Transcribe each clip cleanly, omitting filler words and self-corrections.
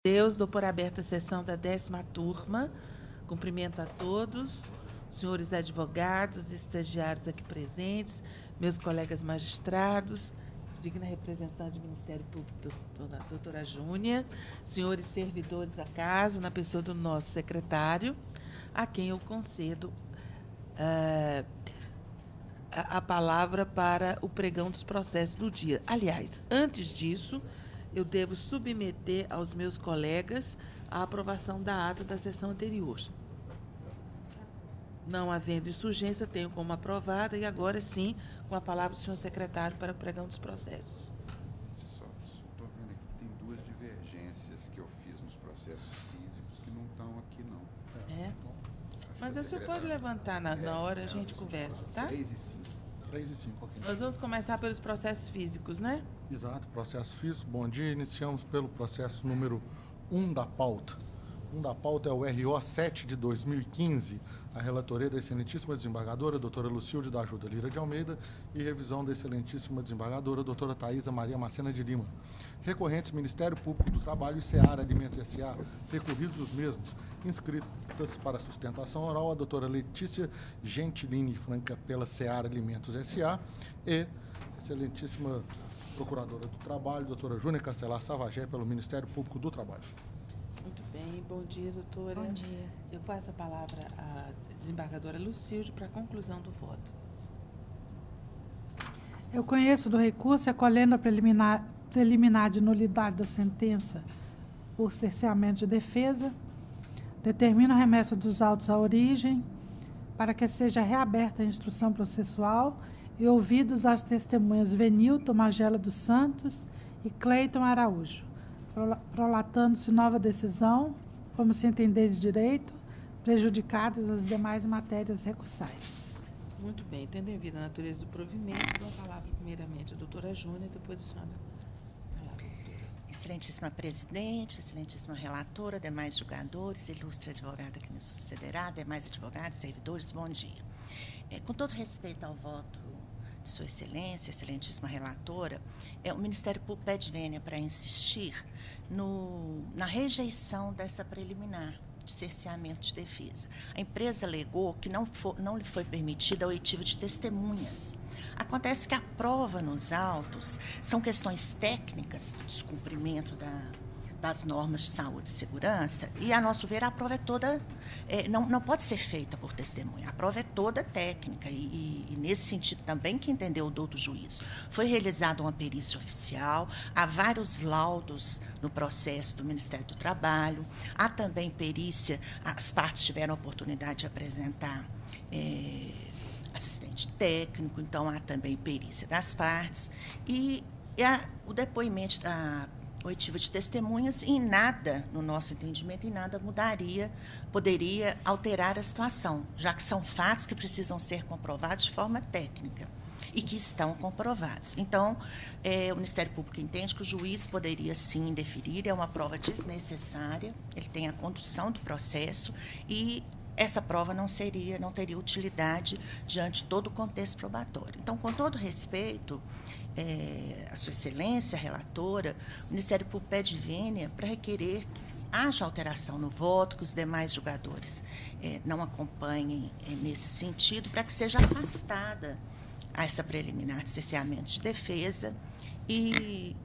Deus, dou por aberta a sessão da 10ª turma. Cumprimento a todos, senhores advogados, estagiários aqui presentes, meus colegas magistrados, digna representante do Ministério Público, doutora Júnia, senhores servidores da casa, na pessoa do nosso secretário, a quem eu concedo a palavra para o pregão dos processos do dia. Aliás, antes disso, eu devo submeter aos meus colegas a aprovação da ata da sessão anterior. Não havendo insurgência, tenho como aprovada e agora sim, com a palavra do senhor secretário para o pregão dos processos. Só estou vendo aqui que tem duas divergências que eu fiz nos processos físicos que não estão aqui, não. É? Mas o senhor pode levantar na hora, a gente conversa, tá? 3 e 5. 3 e 5, ok. Nós vamos começar pelos processos físicos, né? Exato, processo físico. Bom dia, iniciamos pelo processo número 1 da pauta. 1 da pauta é o RO 7 de 2015, a relatoria da excelentíssima desembargadora, doutora Lucilde da Ajuda Lira de Almeida, e revisão da excelentíssima desembargadora, doutora Thaisa Maria Macena de Lima. Recorrentes Ministério Público do Trabalho e Seara Alimentos S.A., recorridos os mesmos, inscritas para sustentação oral, a doutora Letícia Gentilini Franca pela Seara Alimentos S.A. e excelentíssima procuradora do Trabalho, doutora Júnia Castelar Savagé, pelo Ministério Público do Trabalho. Muito bem, bom dia, doutora. Bom dia. Eu passo a palavra à desembargadora Lucilde para a conclusão do voto. Eu conheço do recurso, acolhendo a preliminar de nulidade da sentença por cerceamento de defesa, determino a remessa dos autos à origem para que seja reaberta a instrução processual e ouvidos as testemunhas Venilton Magela dos Santos e Cleiton Araújo, prolatando-se nova decisão, como se entender de direito, prejudicadas as demais matérias recursais. Muito bem, tendo em vista a natureza do provimento, dou a palavra primeiramente à doutora Júnia, depois a senhora. Excelentíssima presidente, excelentíssima relatora, demais julgadores, ilustre advogada que me sucederá, demais advogados, servidores, bom dia. Com todo respeito ao voto de sua excelência, excelentíssima relatora, o Ministério Público pede vênia para insistir na rejeição dessa preliminar de cerceamento de defesa. A empresa alegou que não lhe foi permitida a oitiva de testemunhas. Acontece que a prova nos autos são questões técnicas do descumprimento das normas de saúde e segurança, e, a nosso ver, a prova é toda, não pode ser feita por testemunha. A prova é toda técnica, e nesse sentido também que entendeu o douto juízo. Foi realizada uma perícia oficial, há vários laudos no processo do Ministério do Trabalho, há também perícia, as partes tiveram a oportunidade de apresentar assistente técnico, então há também perícia das partes, e o depoimento da oitiva de testemunhas, em nada, no nosso entendimento, em nada poderia alterar a situação, já que são fatos que precisam ser comprovados de forma técnica e que estão comprovados. Então, o Ministério Público entende que o juiz poderia, sim, indeferir, é uma prova desnecessária, ele tem a condução do processo e essa prova não teria utilidade diante de todo o contexto probatório. Então, com todo respeito, a sua excelência, a relatora, o Ministério Público pede vênia para requerer que haja alteração no voto, que os demais julgadores não acompanhem nesse sentido, para que seja afastada essa preliminar de cerceamento de defesa e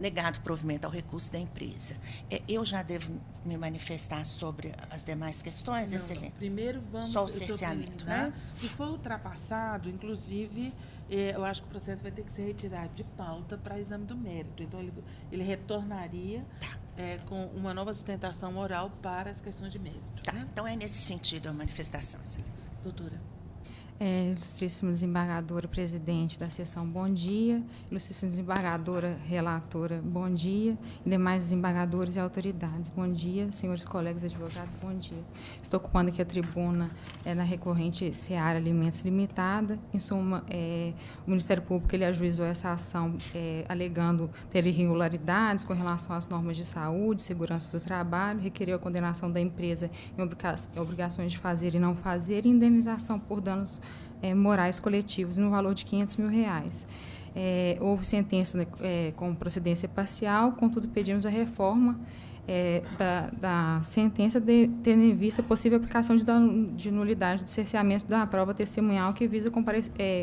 negado provimento ao recurso da empresa. Eu já devo me manifestar sobre as demais questões, excelente? Primeiro vamos... Só o cerceamento, né? Se for ultrapassado, inclusive, eu acho que o processo vai ter que ser retirado de pauta para exame do mérito. Então, ele retornaria com uma nova sustentação oral para as questões de mérito. Tá, né? Então é nesse sentido a manifestação, excelência. Doutora. Ilustríssima desembargadora, presidente da sessão, bom dia. Ilustríssima desembargadora, relatora, bom dia. E demais desembargadores e autoridades, bom dia. Senhores colegas advogados, bom dia. Estou ocupando aqui a tribuna na recorrente Seara Alimentos Limitada. Em suma, o Ministério Público ele ajuizou essa ação alegando ter irregularidades com relação às normas de saúde, segurança do trabalho, requeriu a condenação da empresa em obrigações de fazer e não fazer e indenização por danos morais coletivos no valor de R$ 500 mil. houve sentença com procedência parcial, contudo, pedimos a reforma da sentença, tendo em vista a possível aplicação de nulidade do cerceamento da prova testemunhal que visa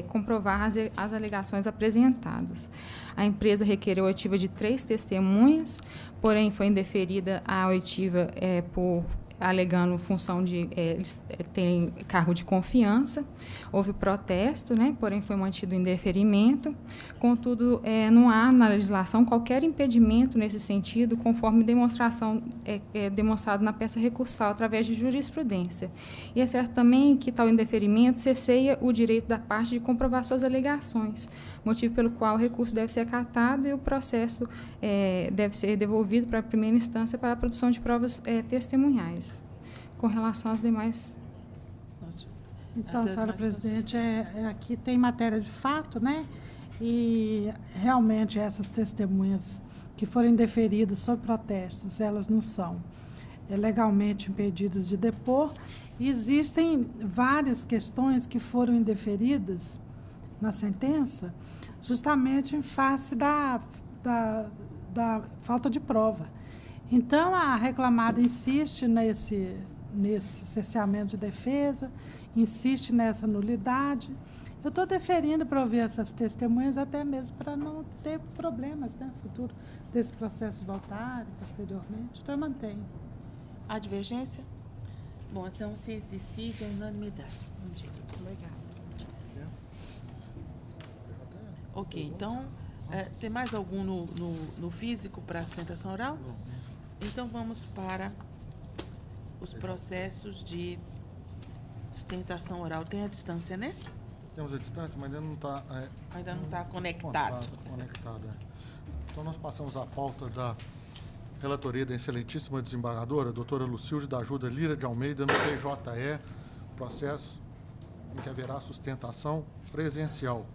comprovar as alegações apresentadas. A empresa requereu a oitiva de 3 testemunhas, porém foi indeferida a oitiva alegando função de eles terem cargo de confiança. Houve protesto, porém foi mantido o indeferimento. Contudo, não há na legislação qualquer impedimento nesse sentido, conforme demonstrado na peça recursal através de jurisprudência. E é certo também que tal indeferimento cerceia o direito da parte de comprovar suas alegações, motivo pelo qual o recurso deve ser acatado e o processo deve ser devolvido para a primeira instância para a produção de provas testemunhais. Com relação às demais... Então, senhora presidente, aqui tem matéria de fato, e realmente essas testemunhas que forem deferidas sob protestos, elas não são legalmente impedidas de depor. E existem várias questões que foram indeferidas na sentença justamente em face da falta de prova. Então, a reclamada insiste nesse cerceamento de defesa, insiste nessa nulidade. Eu estou deferindo para ouvir essas testemunhas até mesmo para não ter problemas no futuro desse processo voltar posteriormente. Então, eu mantenho. Há divergência? Bom, então se decide a unanimidade. Bom dia. Obrigada. Ok, então, tem mais algum no físico para a sustentação oral? Então, vamos para os processos de sustentação oral. Tem a distância, né? Temos a distância, mas ainda não está... ainda não está conectado. Conectado. Então, nós passamos a pauta da relatoria da excelentíssima desembargadora, doutora Lucilde da Ajuda Lira de Almeida, no TJE, processo em que haverá sustentação presencial.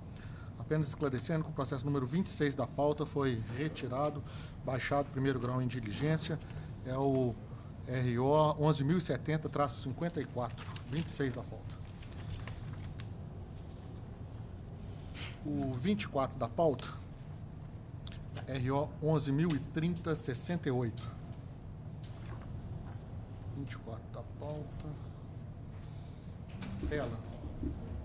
Apenas esclarecendo que o processo número 26 da pauta foi retirado, baixado primeiro grau em diligência, é o RO 11.070-54, 26 da pauta. O 24 da pauta, RO 11.030-68. 24 da pauta.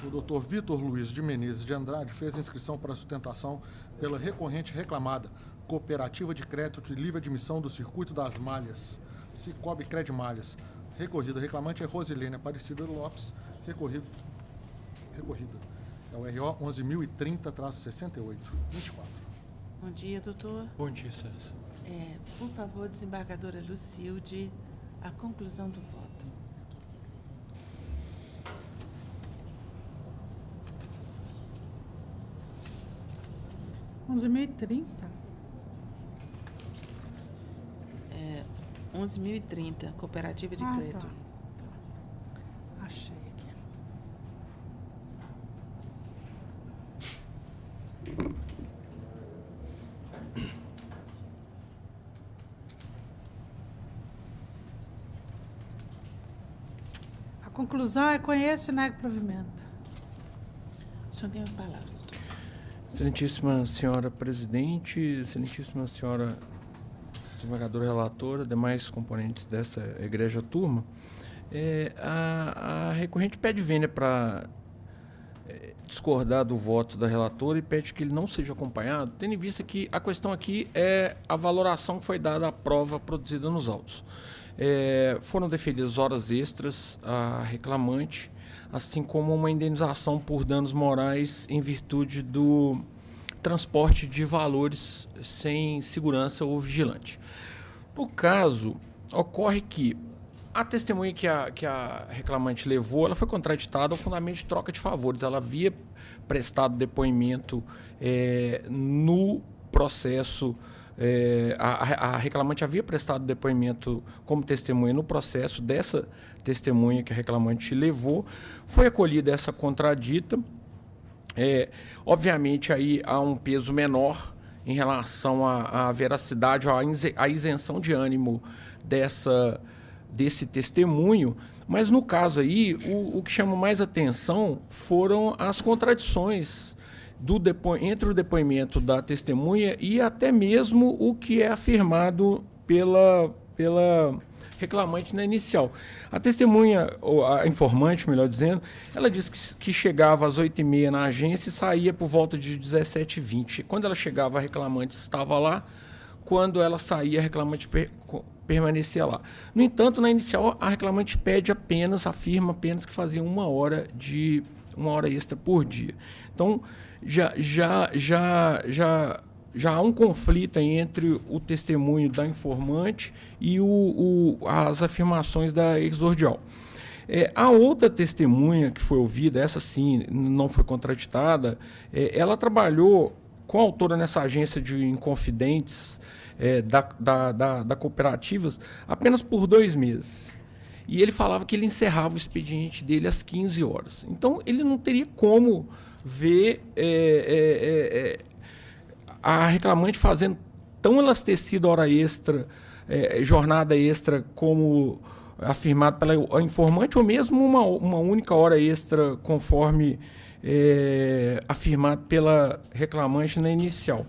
O doutor Vitor Luiz de Menezes de Andrade fez inscrição para sustentação pela recorrente reclamada Cooperativa de Crédito de Livre Admissão do Circuito das Malhas, Cicobi Credmalhas. Recorrida. Reclamante é Rosilene Aparecida Lopes. Recorrida. É o RO 11.030-68. 24. Bom dia, doutor. Bom dia, César. Por favor, desembargadora Lucilde, a conclusão do voto. Onze 11.030, Cooperativa de Crédito. Tá. Achei aqui. A conclusão é conheço e nego provimento. O senhor tem a palavra. Excelentíssima senhora presidente, excelentíssima senhora desembargadora relatora, demais componentes dessa egrégia turma, a recorrente pede vênia para discordar do voto da relatora e pede que ele não seja acompanhado, tendo em vista que a questão aqui é a valoração que foi dada à prova produzida nos autos. Foram deferidas horas extras à reclamante, assim como uma indenização por danos morais em virtude do transporte de valores sem segurança ou vigilante. No caso, ocorre que a testemunha que a reclamante levou, ela foi contraditada ao fundamento de troca de favores. Ela havia prestado depoimento no processo, a reclamante havia prestado depoimento como testemunha no processo dessa testemunha que a reclamante levou, foi acolhida essa contradita. Obviamente, aí há um peso menor em relação à veracidade, à isenção de ânimo desse testemunho, mas no caso aí, o que chama mais atenção foram as contradições entre o depoimento da testemunha e até mesmo o que é afirmado pela reclamante na inicial. A testemunha, ou a informante, melhor dizendo, ela disse que chegava às 8h30 na agência e saía por volta de 17h20. Quando ela chegava, a reclamante estava lá. Quando ela saía, a reclamante permanecia lá. No entanto, na inicial, a reclamante afirma apenas que fazia uma hora extra por dia. Então, já há um conflito entre o testemunho da informante e as afirmações da exordial. A outra testemunha que foi ouvida, essa sim não foi contraditada, ela trabalhou com a autora nessa agência de inconfidentes da cooperativas apenas por 2 meses. E ele falava que ele encerrava o expediente dele às 15 horas. Então, ele não teria como ver a reclamante fazendo tão elastecida hora extra, jornada extra, como afirmado pela informante, ou mesmo uma única hora extra, conforme afirmado pela reclamante na inicial.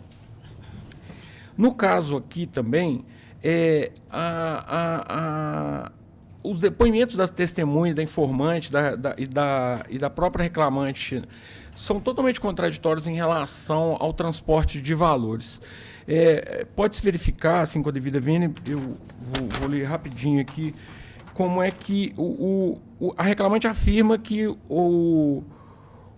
No caso aqui também, os depoimentos das testemunhas, da informante e da própria reclamante são totalmente contraditórios em relação ao transporte de valores. Pode-se verificar, assim, com a devida vênia, eu vou ler rapidinho aqui, como é que a reclamante afirma que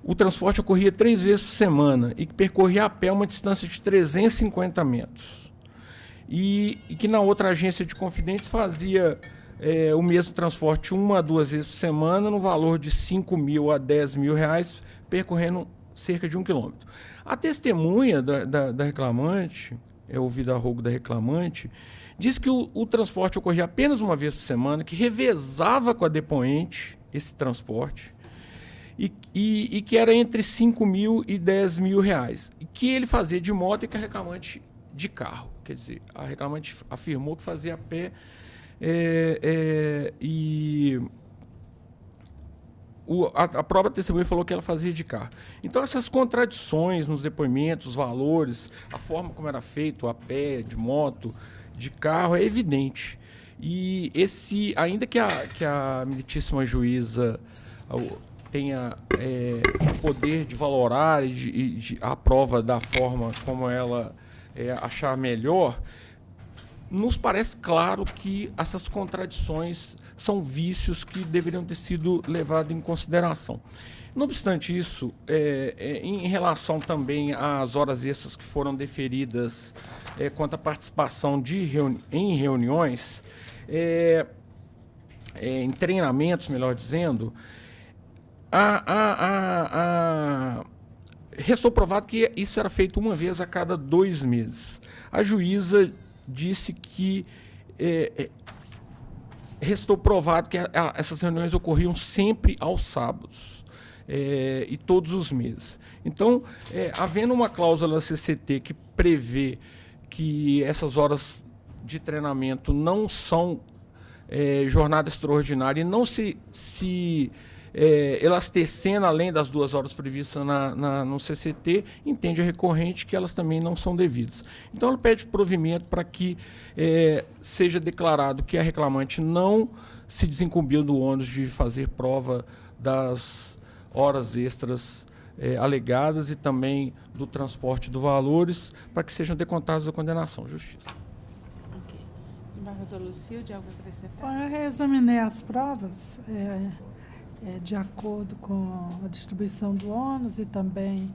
o transporte ocorria 3 vezes por semana e que percorria a pé uma distância de 350 metros. E que na outra agência de confidentes fazia o mesmo transporte 1 a 2 vezes por semana, no valor de R$5.000 a R$10.000, percorrendo cerca de 1 quilômetro. A testemunha da reclamante, ouvida a rogo da reclamante, diz que o transporte ocorria apenas uma vez por semana, que revezava com a depoente esse transporte, e que era entre R$5.000 e R$10.000, e que ele fazia de moto e que a reclamante de carro. Quer dizer, a reclamante afirmou que fazia a pé a própria testemunha falou que ela fazia de carro. Então, essas contradições nos depoimentos, os valores, a forma como era feito, a pé, de moto, de carro, é evidente. E ainda que a meritíssima juíza tenha o poder de valorar a prova da forma como ela achar melhor, nos parece claro que essas contradições são vícios que deveriam ter sido levados em consideração. Não obstante isso, em relação também às horas extras que foram deferidas quanto à participação em reuniões, em treinamentos, melhor dizendo, restou provado que isso era feito uma vez a cada 2 meses. A juíza disse que restou provado que essas reuniões ocorriam sempre aos sábados e todos os meses. Então, havendo uma cláusula da CCT que prevê que essas horas de treinamento não são jornada extraordinária e não se elastecendo além das 2 horas previstas no CCT, entende a recorrente que elas também não são devidas. Então, ela pede provimento para que seja declarado que a reclamante não se desincumbiu do ônus de fazer prova das horas extras alegadas e também do transporte de valores, para que sejam decontados da condenação. Justiça. Ok. Desembargador Lucilde, algo a acrescentar? Eu reexaminei as provas de acordo com a distribuição do ônus e também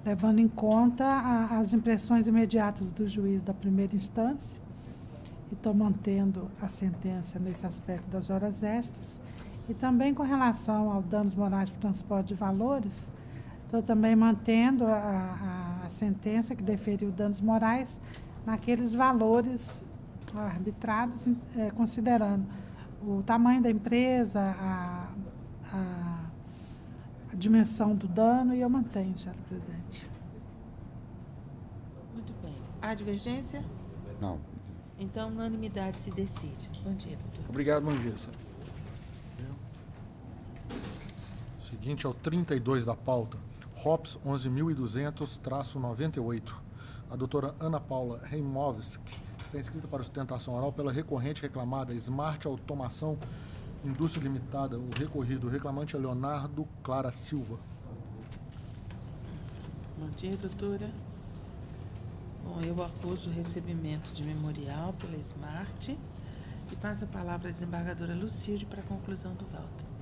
levando em conta as impressões imediatas do juiz da primeira instância, e estou mantendo a sentença nesse aspecto das horas extras, e também com relação aos danos morais por transporte de valores, estou também mantendo a sentença que deferiu danos morais naqueles valores arbitrados, considerando o tamanho da empresa, a dimensão do dano, e eu mantenho, senhora presidente. Muito bem. Há divergência? Não. Então, unanimidade se decide. Bom dia, doutor. Obrigado, bom dia, senhor. Seguinte, ao 32 da pauta. ROPS 11.200-98. A doutora Ana Paula Reimovski está inscrita para sustentação oral pela recorrente reclamada Smart Automação Indústria Limitada. O recorrido reclamante é Leonardo Clara Silva. Bom dia, doutora. Bom, eu acuso o recebimento de memorial pela Smart e passo a palavra à desembargadora Lucilde para a conclusão do voto.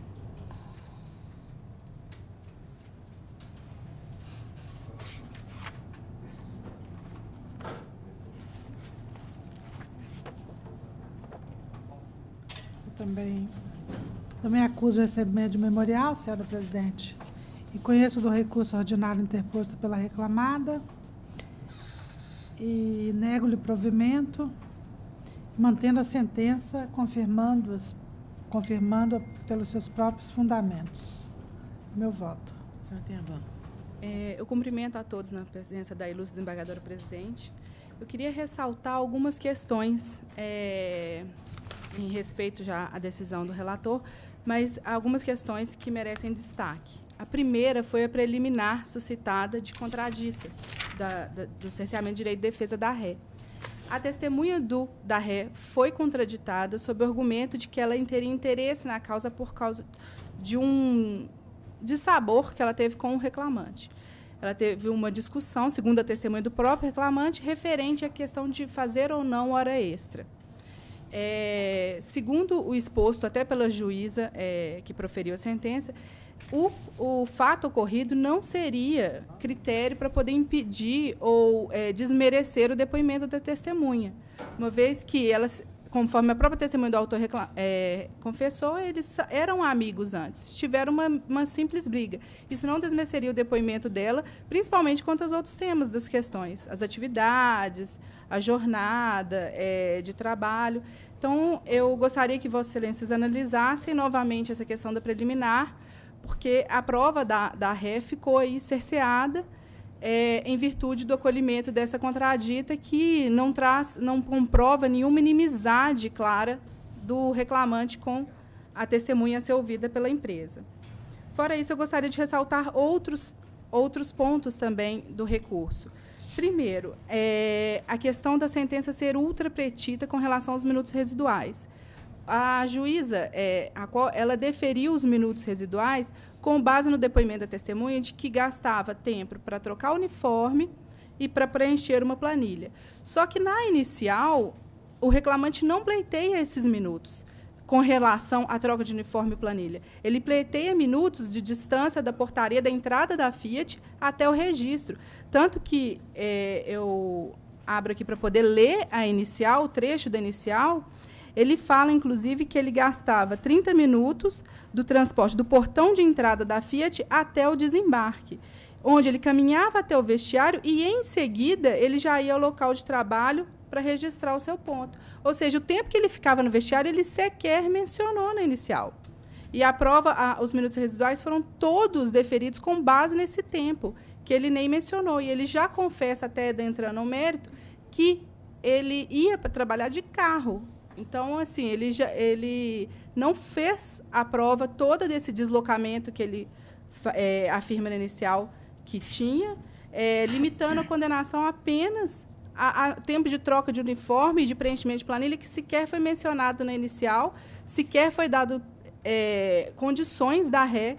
Também acuso o recebimento de memorial, senhora presidente, e conheço do recurso ordinário interposto pela reclamada e nego-lhe provimento, mantendo a sentença, confirmando-a pelos seus próprios fundamentos. Meu voto. Senhora Tenhaban. Eu cumprimento a todos na presença da ilustre desembargadora presidente. Eu queria ressaltar algumas questões em respeito já à decisão do relator, mas algumas questões que merecem destaque. A primeira foi a preliminar suscitada de contradita do cerceamento de direito de defesa da ré. A testemunha da ré foi contraditada sob o argumento de que ela teria interesse na causa por causa de um dissabor que ela teve com o reclamante. Ela teve uma discussão, segundo a testemunha do próprio reclamante, referente à questão de fazer ou não hora extra. Segundo o exposto até pela juíza que proferiu a sentença, o fato ocorrido não seria critério para poder impedir ou desmerecer o depoimento da testemunha, uma vez que elas, conforme a própria testemunha do autor confessou, eles eram amigos antes, tiveram uma simples briga. Isso não desmereceria o depoimento dela, principalmente quanto aos outros temas das questões, as atividades, a jornada de trabalho. Então, eu gostaria que Vossas Excelências analisassem novamente essa questão da preliminar, porque a prova da ré ficou aí cerceada em virtude do acolhimento dessa contradita que não comprova nenhuma inimizade clara do reclamante com a testemunha a ser ouvida pela empresa. Fora isso, eu gostaria de ressaltar outros pontos também do recurso. Primeiro, a questão da sentença ser ultrapetita com relação aos minutos residuais. A juíza, ela deferiu os minutos residuais com base no depoimento da testemunha de que gastava tempo para trocar o uniforme e para preencher uma planilha. Só que, na inicial, o reclamante não pleiteia esses minutos com relação à troca de uniforme e planilha. Ele pleiteia minutos de distância da portaria da entrada da Fiat até o registro. Tanto que eu abro aqui para poder ler a inicial, o trecho da inicial. Ele fala, inclusive, que ele gastava 30 minutos do transporte do portão de entrada da Fiat até o desembarque, onde ele caminhava até o vestiário e, em seguida, ele já ia ao local de trabalho para registrar o seu ponto. Ou seja, o tempo que ele ficava no vestiário, ele sequer mencionou na inicial. E a prova, os minutos residuais foram todos deferidos com base nesse tempo, que ele nem mencionou. E ele já confessa, até entrando no mérito, que ele ia para trabalhar de carro. Então, assim, ele não fez a prova toda desse deslocamento que ele afirma na inicial que tinha, limitando a condenação apenas a tempo de troca de uniforme e de preenchimento de planilha, que sequer foi mencionado na inicial, sequer foi dado condições da ré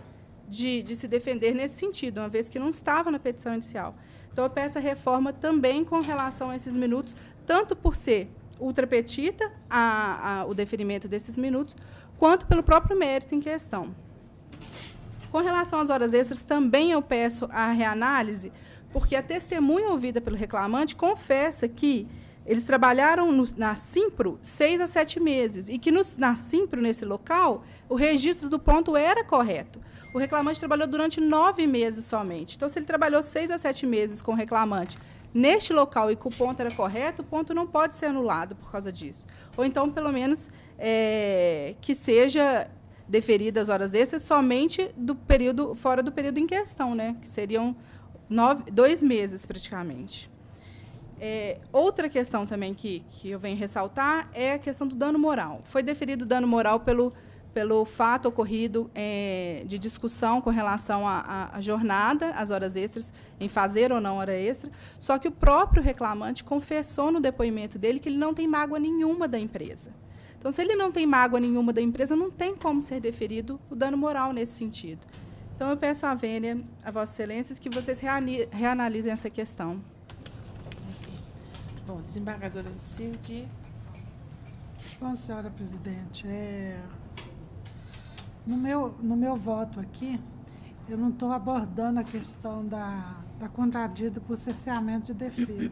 de se defender nesse sentido, uma vez que não estava na petição inicial. Então, eu peço a reforma também com relação a esses minutos, tanto por ser ultrapetita o deferimento desses minutos, quanto pelo próprio mérito em questão. Com relação às horas extras, também eu peço a reanálise, porque a testemunha ouvida pelo reclamante confessa que eles trabalharam na Simpro 6 a 7 meses e que na Simpro, nesse local, o registro do ponto era correto. O reclamante trabalhou durante 9 meses somente. Então, se ele trabalhou 6 a 7 meses com o reclamante neste local e que o ponto era correto, o ponto não pode ser anulado por causa disso. Ou então, pelo menos, que seja deferidas horas extras somente fora do período em questão, né? Que seriam 2 meses, praticamente. Outra questão também que eu venho ressaltar é a questão do dano moral. Foi deferido dano moral pelo fato ocorrido de discussão com relação à jornada, às horas extras, em fazer ou não hora extra, só que o próprio reclamante confessou no depoimento dele que ele não tem mágoa nenhuma da empresa. Então, se ele não tem mágoa nenhuma da empresa, não tem como ser deferido o dano moral nesse sentido. Então, eu peço à vênia, a Vossas Excelências, que vocês reanalisem essa questão. Bom, desembargadora Lucilde. Bom, senhora presidente, no meu voto aqui, eu não estou abordando a questão da contradita por cerceamento de defesa.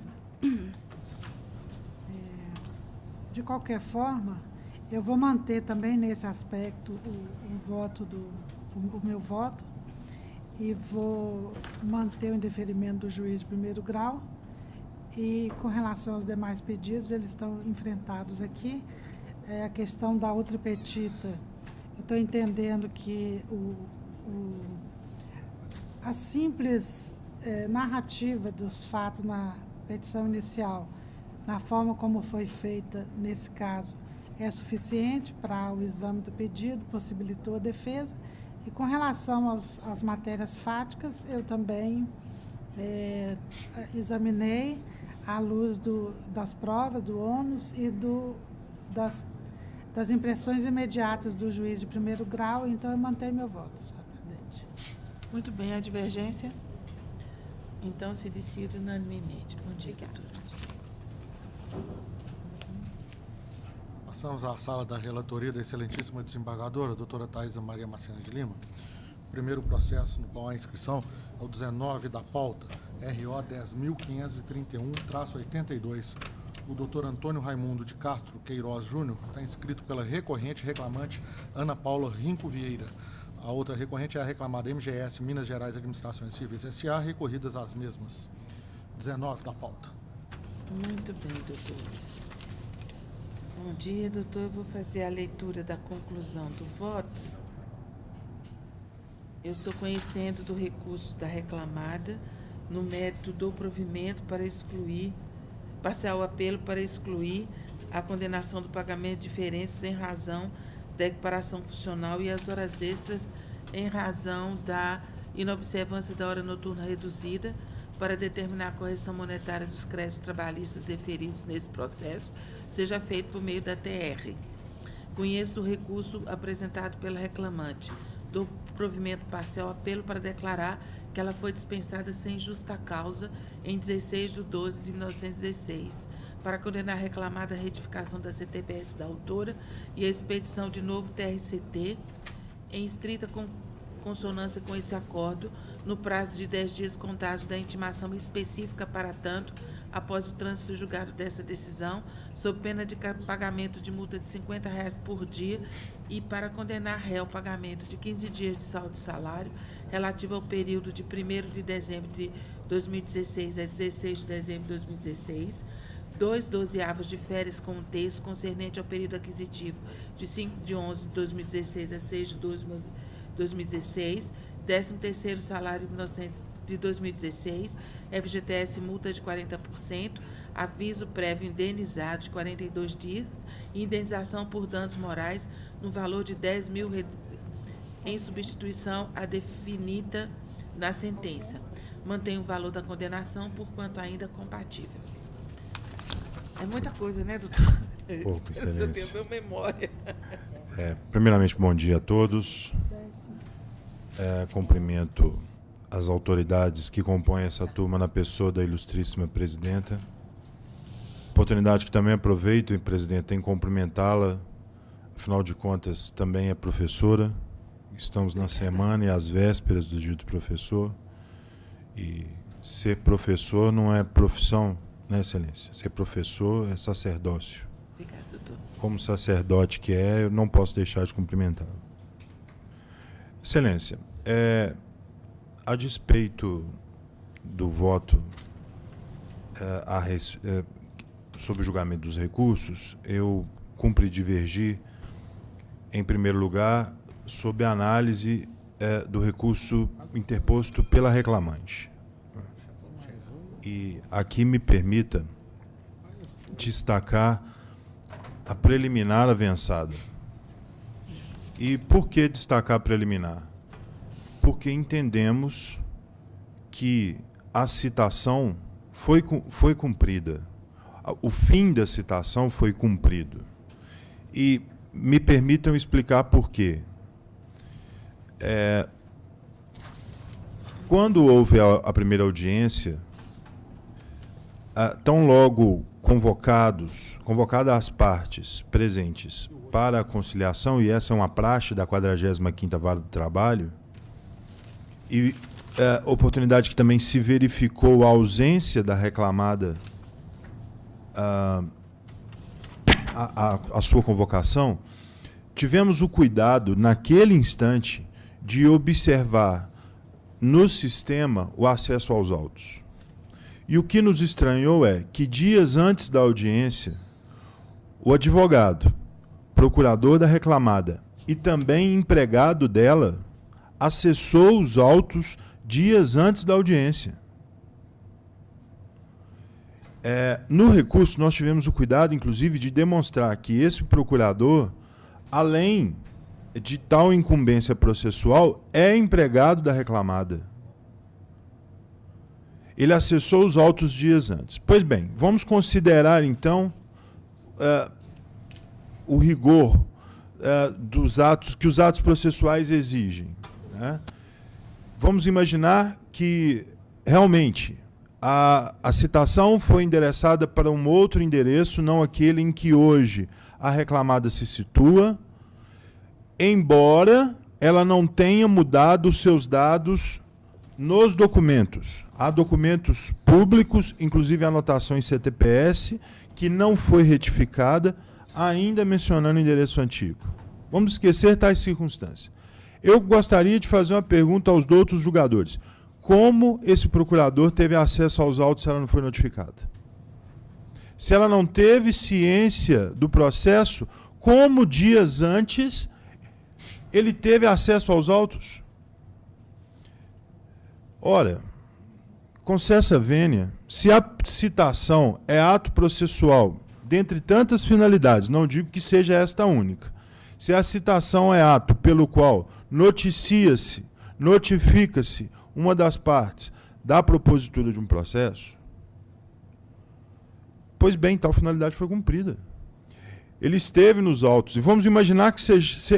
De qualquer forma, eu vou manter também nesse aspecto o meu voto e vou manter o indeferimento do juiz de primeiro grau. E, com relação aos demais pedidos, eles estão enfrentados aqui. A questão da outra petita, eu estou entendendo que a simples narrativa dos fatos na petição inicial, na forma como foi feita nesse caso, é suficiente para o exame do pedido, possibilitou a defesa. E, com relação às matérias fáticas, eu também examinei à luz das provas, do ônus e das impressões imediatas do juiz de primeiro grau, então eu mantenho meu voto, senhora presidente. Muito bem, a divergência? Então, se decide unanimemente. Bom dia, doutora. Passamos à sala da relatoria da excelentíssima desembargadora, doutora Thaisa Maria Macena de Lima. O primeiro processo no qual há inscrição é o 19 da pauta, RO 10.531-82. O doutor Antônio Raimundo de Castro Queiroz Júnior está inscrito pela recorrente reclamante Ana Paula Rinco Vieira. A outra recorrente é a reclamada MGS Minas Gerais Administrações Civis S.A., recorridas às mesmas. 19 da pauta. Muito bem, doutores. Bom dia, doutor. Eu vou fazer a leitura da conclusão do voto. Eu estou conhecendo do recurso da reclamada no mérito do provimento para excluir, passar o apelo para excluir a condenação do pagamento de diferenças em razão da equiparação funcional e as horas extras em razão da inobservância da hora noturna reduzida para determinar a correção monetária dos créditos trabalhistas deferidos nesse processo, seja feito por meio da TR. Conheço o recurso apresentado pela reclamante do provimento parcial apelo para declarar que ela foi dispensada sem justa causa em 16 de 12 de 1916, para condenar a reclamada retificação da CTPS da autora e a expedição de novo TRCT em estrita consonância com esse acordo, no prazo de 10 dias contados da intimação específica para tanto, após o trânsito julgado dessa decisão, sob pena de pagamento de multa de R$ 50 por dia e para condenar réu ao pagamento de 15 dias de saldo de salário relativo ao período de 1º de dezembro de 2016 a 16 de dezembro de 2016, 2 dozeavos de férias com um terço concernente ao período aquisitivo de 5 de 11 de 2016 a 6 de 12 de 2016, 13º salário de 2016, FGTS multa de 40%, aviso prévio indenizado de 42 dias e indenização por danos morais no valor de 10 mil em substituição à definida na sentença. Mantém o valor da condenação por quanto ainda compatível. É muita coisa, né, doutor? Pouco, excelência. Eu tenho memória. Primeiramente, bom dia a todos. Cumprimento as autoridades que compõem essa turma na pessoa da ilustríssima presidenta. Oportunidade que também aproveito, presidente, em cumprimentá-la. Afinal de contas, também é professora. Estamos na semana e às vésperas do dia do professor. E ser professor não é profissão, né, excelência? Ser professor é sacerdócio. Obrigada, doutor. Como sacerdote que é, eu não posso deixar de cumprimentá-lo. Excelência, a despeito do voto sobre o julgamento dos recursos, eu cumpre divergir, em primeiro lugar, sob a análise do recurso interposto pela reclamante. E aqui me permita destacar a preliminar avançada. E por que destacar preliminar? Porque entendemos que a citação foi cumprida. O fim da citação foi cumprido. E me permitam explicar por quê. Quando houve a primeira audiência, tão logo convocadas as partes presentes para a conciliação, e essa é uma praxe da 45ª Vara do Trabalho, e oportunidade que também se verificou a ausência da reclamada a sua convocação, tivemos o cuidado, naquele instante, de observar no sistema o acesso aos autos. E o que nos estranhou é que, dias antes da audiência, o advogado, procurador da reclamada e também empregado dela, acessou os autos dias antes da audiência. No recurso, nós tivemos o cuidado, inclusive, de demonstrar que esse procurador, além de tal incumbência processual, é empregado da reclamada. Ele acessou os autos dias antes. Pois bem, vamos considerar, então, o rigor dos atos que os atos processuais exigem, né? Vamos imaginar que, realmente, a citação foi endereçada para um outro endereço, não aquele em que hoje a reclamada se situa, embora ela não tenha mudado os seus dados nos documentos. Há documentos públicos, inclusive a anotação em CTPS, que não foi retificada, ainda mencionando o endereço antigo. Vamos esquecer tais circunstâncias. Eu gostaria de fazer uma pergunta aos outros julgadores. Como esse procurador teve acesso aos autos se ela não foi notificada? Se ela não teve ciência do processo, como dias antes ele teve acesso aos autos? Ora, concessa vênia, se a citação é ato processual, dentre tantas finalidades, não digo que seja esta única, se a citação é ato pelo qual notifica-se uma das partes da propositura de um processo, pois bem, tal finalidade foi cumprida. Ele esteve nos autos, e vamos imaginar que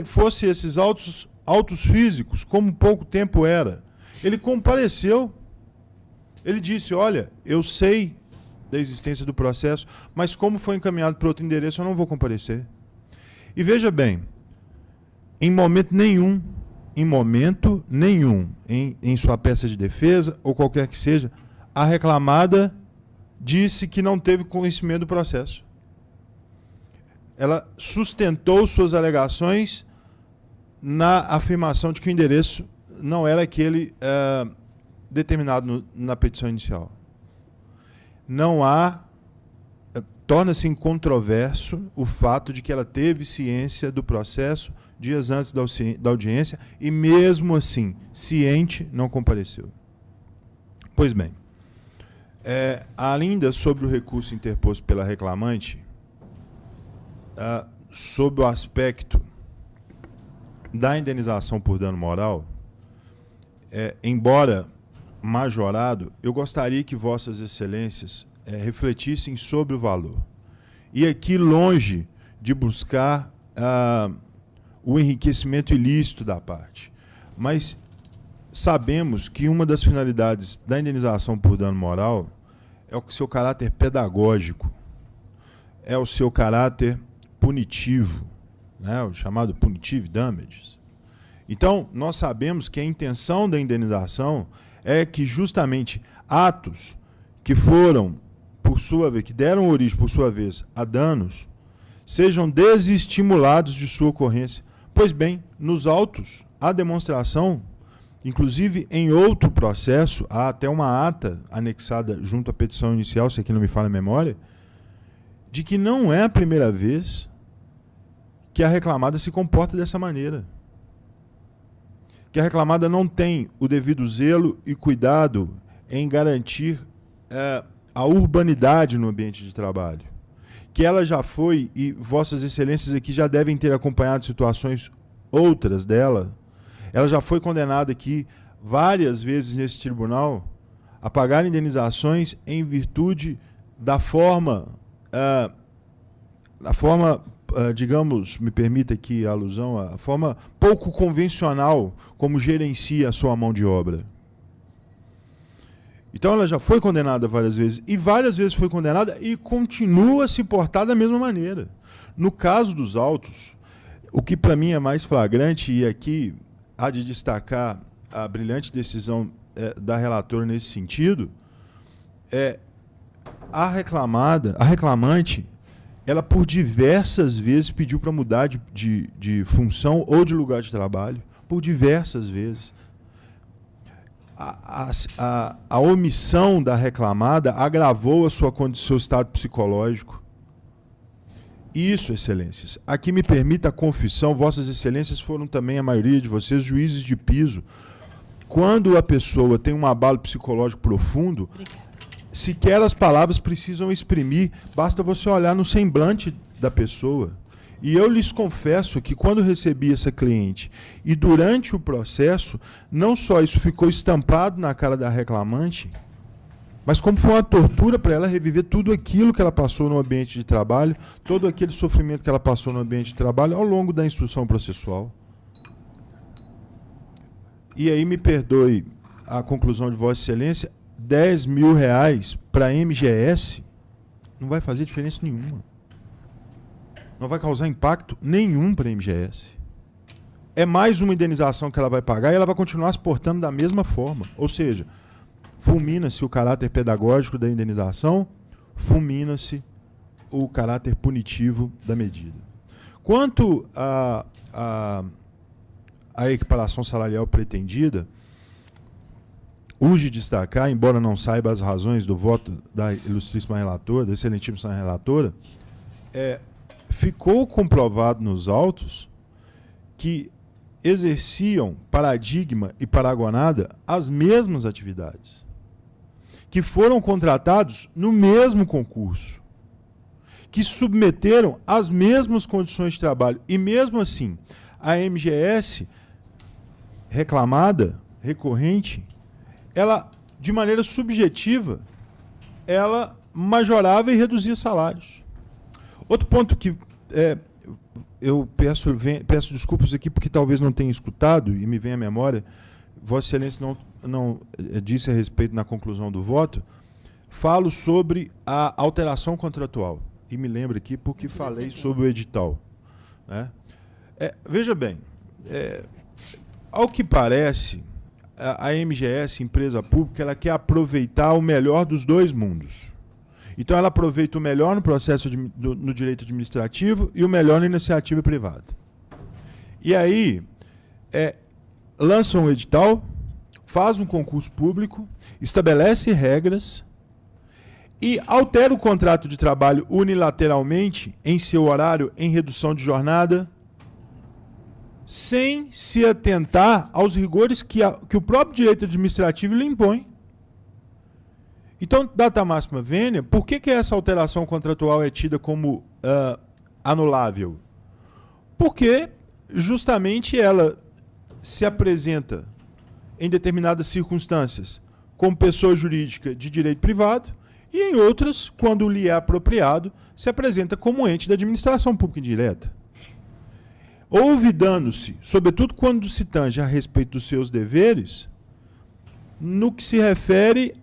fosse esses autos físicos, como pouco tempo era. Ele compareceu, ele disse, olha, eu sei da existência do processo, mas como foi encaminhado para outro endereço, eu não vou comparecer. E veja bem, em momento nenhum, em sua peça de defesa, ou qualquer que seja, a reclamada disse que não teve conhecimento do processo. Ela sustentou suas alegações na afirmação de que o endereço não era aquele determinado na petição inicial. Não há... torna-se incontroverso o fato de que ela teve ciência do processo dias antes da audiência e, mesmo assim, ciente, não compareceu. Pois bem, ainda sobre o recurso interposto pela reclamante, sob o aspecto da indenização por dano moral, embora majorado, eu gostaria que Vossas Excelências refletissem sobre o valor. E aqui, longe de buscar o enriquecimento ilícito da parte, mas sabemos que uma das finalidades da indenização por dano moral é o seu caráter pedagógico, é o seu caráter punitivo, né, o chamado punitive damages. Então, nós sabemos que a intenção da indenização é que justamente atos que foram, por sua vez, que deram origem, por sua vez, a danos, sejam desestimulados de sua ocorrência. Pois bem, nos autos, há demonstração, inclusive em outro processo, há até uma ata anexada junto à petição inicial, se aqui não me falha a memória, de que não é a primeira vez que a reclamada se comporta dessa maneira. Que a reclamada não tem o devido zelo e cuidado em garantir a urbanidade no ambiente de trabalho. Que ela já foi, e Vossas Excelências aqui já devem ter acompanhado situações outras dela, ela já foi condenada aqui várias vezes nesse tribunal a pagar indenizações em virtude da forma, digamos, me permita aqui a alusão, a forma pouco convencional como gerencia a sua mão de obra. Então ela já foi condenada várias vezes, e várias vezes foi condenada e continua a se portar da mesma maneira. No caso dos autos, o que para mim é mais flagrante, e aqui há de destacar a brilhante decisão da relatora nesse sentido, é a reclamante, ela por diversas vezes pediu para mudar de função ou de lugar de trabalho, por diversas vezes. A omissão da reclamada agravou seu estado psicológico. Isso, excelências. Aqui me permita a confissão, vossas excelências foram também, a maioria de vocês, juízes de piso. Quando a pessoa tem um abalo psicológico profundo, sequer as palavras precisam exprimir, basta você olhar no semblante da pessoa. E eu lhes confesso que quando recebi essa cliente e durante o processo, não só isso ficou estampado na cara da reclamante, mas como foi uma tortura para ela reviver tudo aquilo que ela passou no ambiente de trabalho, todo aquele sofrimento que ela passou no ambiente de trabalho ao longo da instrução processual. E aí me perdoe a conclusão de Vossa Excelência, R$10 mil para a MGS não vai fazer diferença nenhuma. Não vai causar impacto nenhum para a MGS. É mais uma indenização que ela vai pagar e ela vai continuar se portando da mesma forma. Ou seja, fulmina-se o caráter pedagógico da indenização, fulmina-se o caráter punitivo da medida. Quanto à equiparação salarial pretendida, urge destacar, embora não saiba as razões do voto da ilustríssima relatora, da excelentíssima relatora, ficou comprovado nos autos que exerciam paradigma e paragonada as mesmas atividades, que foram contratados no mesmo concurso, que submeteram às mesmas condições de trabalho. E mesmo assim, a MGS reclamada, recorrente, ela, de maneira subjetiva, ela majorava e reduzia salários. Outro ponto que eu peço desculpas aqui porque talvez não tenha escutado e me venha à memória, Vossa Excelência não disse a respeito na conclusão do voto, falo sobre a alteração contratual. E me lembro aqui porque falei sobre o edital. Né? Veja bem, ao que parece, a MGS, empresa pública, ela quer aproveitar o melhor dos dois mundos. Então, ela aproveita o melhor no processo no direito administrativo e o melhor na iniciativa privada. E aí, lança um edital, faz um concurso público, estabelece regras e altera o contrato de trabalho unilateralmente em seu horário em redução de jornada, sem se atentar aos rigores que o próprio direito administrativo lhe impõe. Então, data máxima vênia, por que essa alteração contratual é tida como anulável? Porque, justamente, ela se apresenta, em determinadas circunstâncias, como pessoa jurídica de direito privado, e, em outras, quando lhe é apropriado, se apresenta como ente da administração pública indireta. Olvidando-se, sobretudo quando se tange a respeito dos seus deveres, no que se refere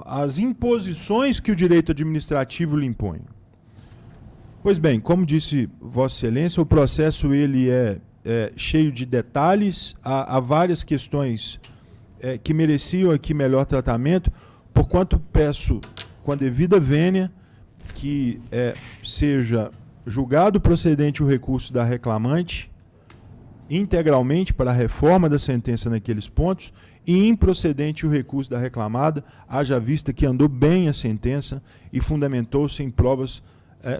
às imposições que o direito administrativo lhe impõe. Pois bem, como disse Vossa Excelência, o processo ele é cheio de detalhes, há várias questões que mereciam aqui melhor tratamento, porquanto peço, com a devida vênia, que seja julgado procedente o recurso da reclamante integralmente para a reforma da sentença naqueles pontos e improcedente o recurso da reclamada, haja vista que andou bem a sentença e fundamentou-se em provas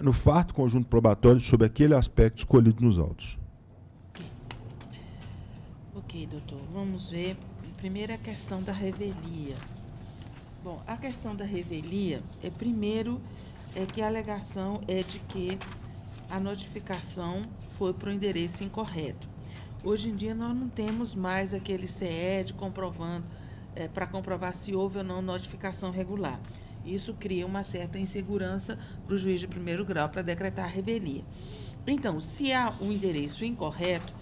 no farto conjunto probatório sobre aquele aspecto escolhido nos autos. Ok, doutor. Vamos ver. Primeiro, a questão da revelia. Bom, a questão da revelia, primeiro, que a alegação é de que a notificação foi para o endereço incorreto. Hoje em dia, nós não temos mais aquele CED comprovando, para comprovar se houve ou não notificação regular. Isso cria uma certa insegurança para o juiz de primeiro grau para decretar a revelia. Então, se há um endereço incorreto,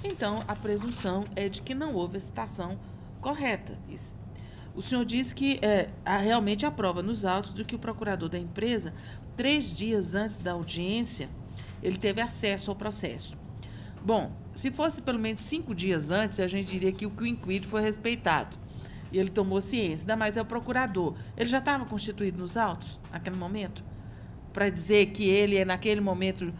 então a presunção é de que não houve a citação correta. O senhor disse que realmente a prova nos autos de que o procurador da empresa, 3 dias antes da audiência, ele teve acesso ao processo. Bom, se fosse pelo menos 5 dias antes, a gente diria que o quid in quid foi respeitado. E ele tomou ciência, ainda mais é o procurador. Ele já estava constituído nos autos, naquele momento? Para dizer que ele naquele momento...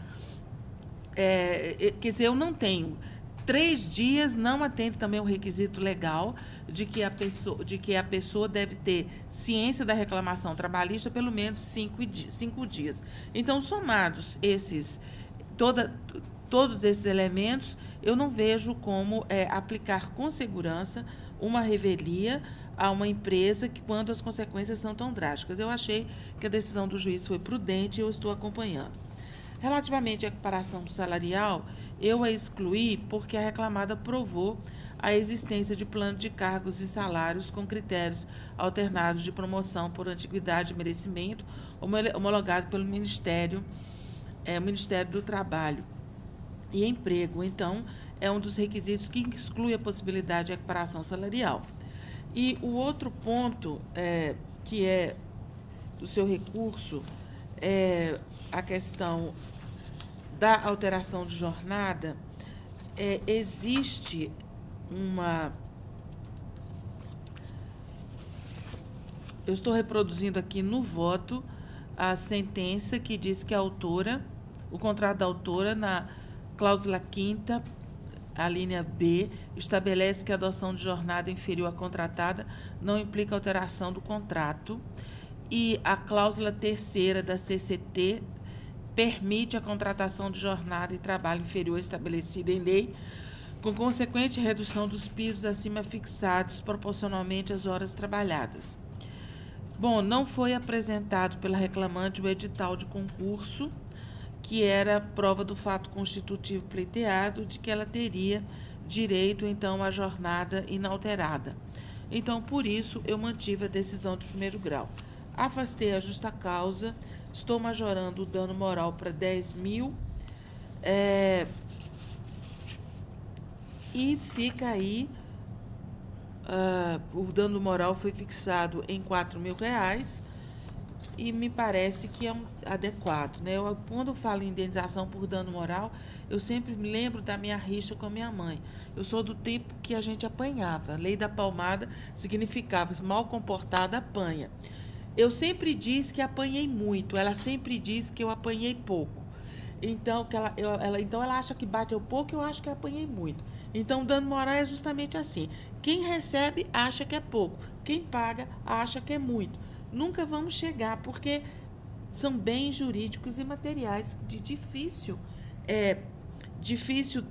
quer dizer, eu não tenho. 3 dias não atende também o requisito legal de que a pessoa deve ter ciência da reclamação trabalhista pelo menos 5 dias. Então, somados todos esses elementos, eu não vejo como aplicar com segurança uma revelia a uma empresa quando as consequências são tão drásticas. Eu achei que a decisão do juiz foi prudente e eu estou acompanhando. Relativamente à equiparação salarial, eu a excluí porque a reclamada provou a existência de plano de cargos e salários com critérios alternados de promoção por antiguidade e merecimento, homologado pelo Ministério do Trabalho e Emprego. Então, é um dos requisitos que exclui a possibilidade de equiparação salarial. E o outro ponto, que é do seu recurso, é a questão da alteração de jornada. Existe eu estou reproduzindo aqui no voto a sentença que diz que o contrato da autora, na cláusula 5ª, a linha B, estabelece que a adoção de jornada inferior à contratada não implica alteração do contrato. E a cláusula 3ª da CCT permite a contratação de jornada e trabalho inferior estabelecida em lei, com consequente redução dos pisos acima fixados proporcionalmente às horas trabalhadas. Bom, não foi apresentado pela reclamante o edital de concurso, que era prova do fato constitutivo pleiteado de que ela teria direito, então, à jornada inalterada. Então, por isso, eu mantive a decisão de primeiro grau. Afastei a justa causa, estou majorando o dano moral para 10 mil, e fica aí, o dano moral foi fixado em R$4.000, e me parece que é adequado, né? Quando eu falo em indenização por dano moral, eu sempre me lembro da minha rixa com a minha mãe. Eu sou do tempo que a gente apanhava. A lei da palmada significava mal comportada apanha. Eu sempre disse que apanhei muito, ela sempre disse que eu apanhei pouco. Então, ela acha que bate eu pouco, eu acho que apanhei muito. Então, o dano moral é justamente assim. Quem recebe acha que é pouco, quem paga acha que é muito. Nunca vamos chegar, porque são bens jurídicos e materiais de difícil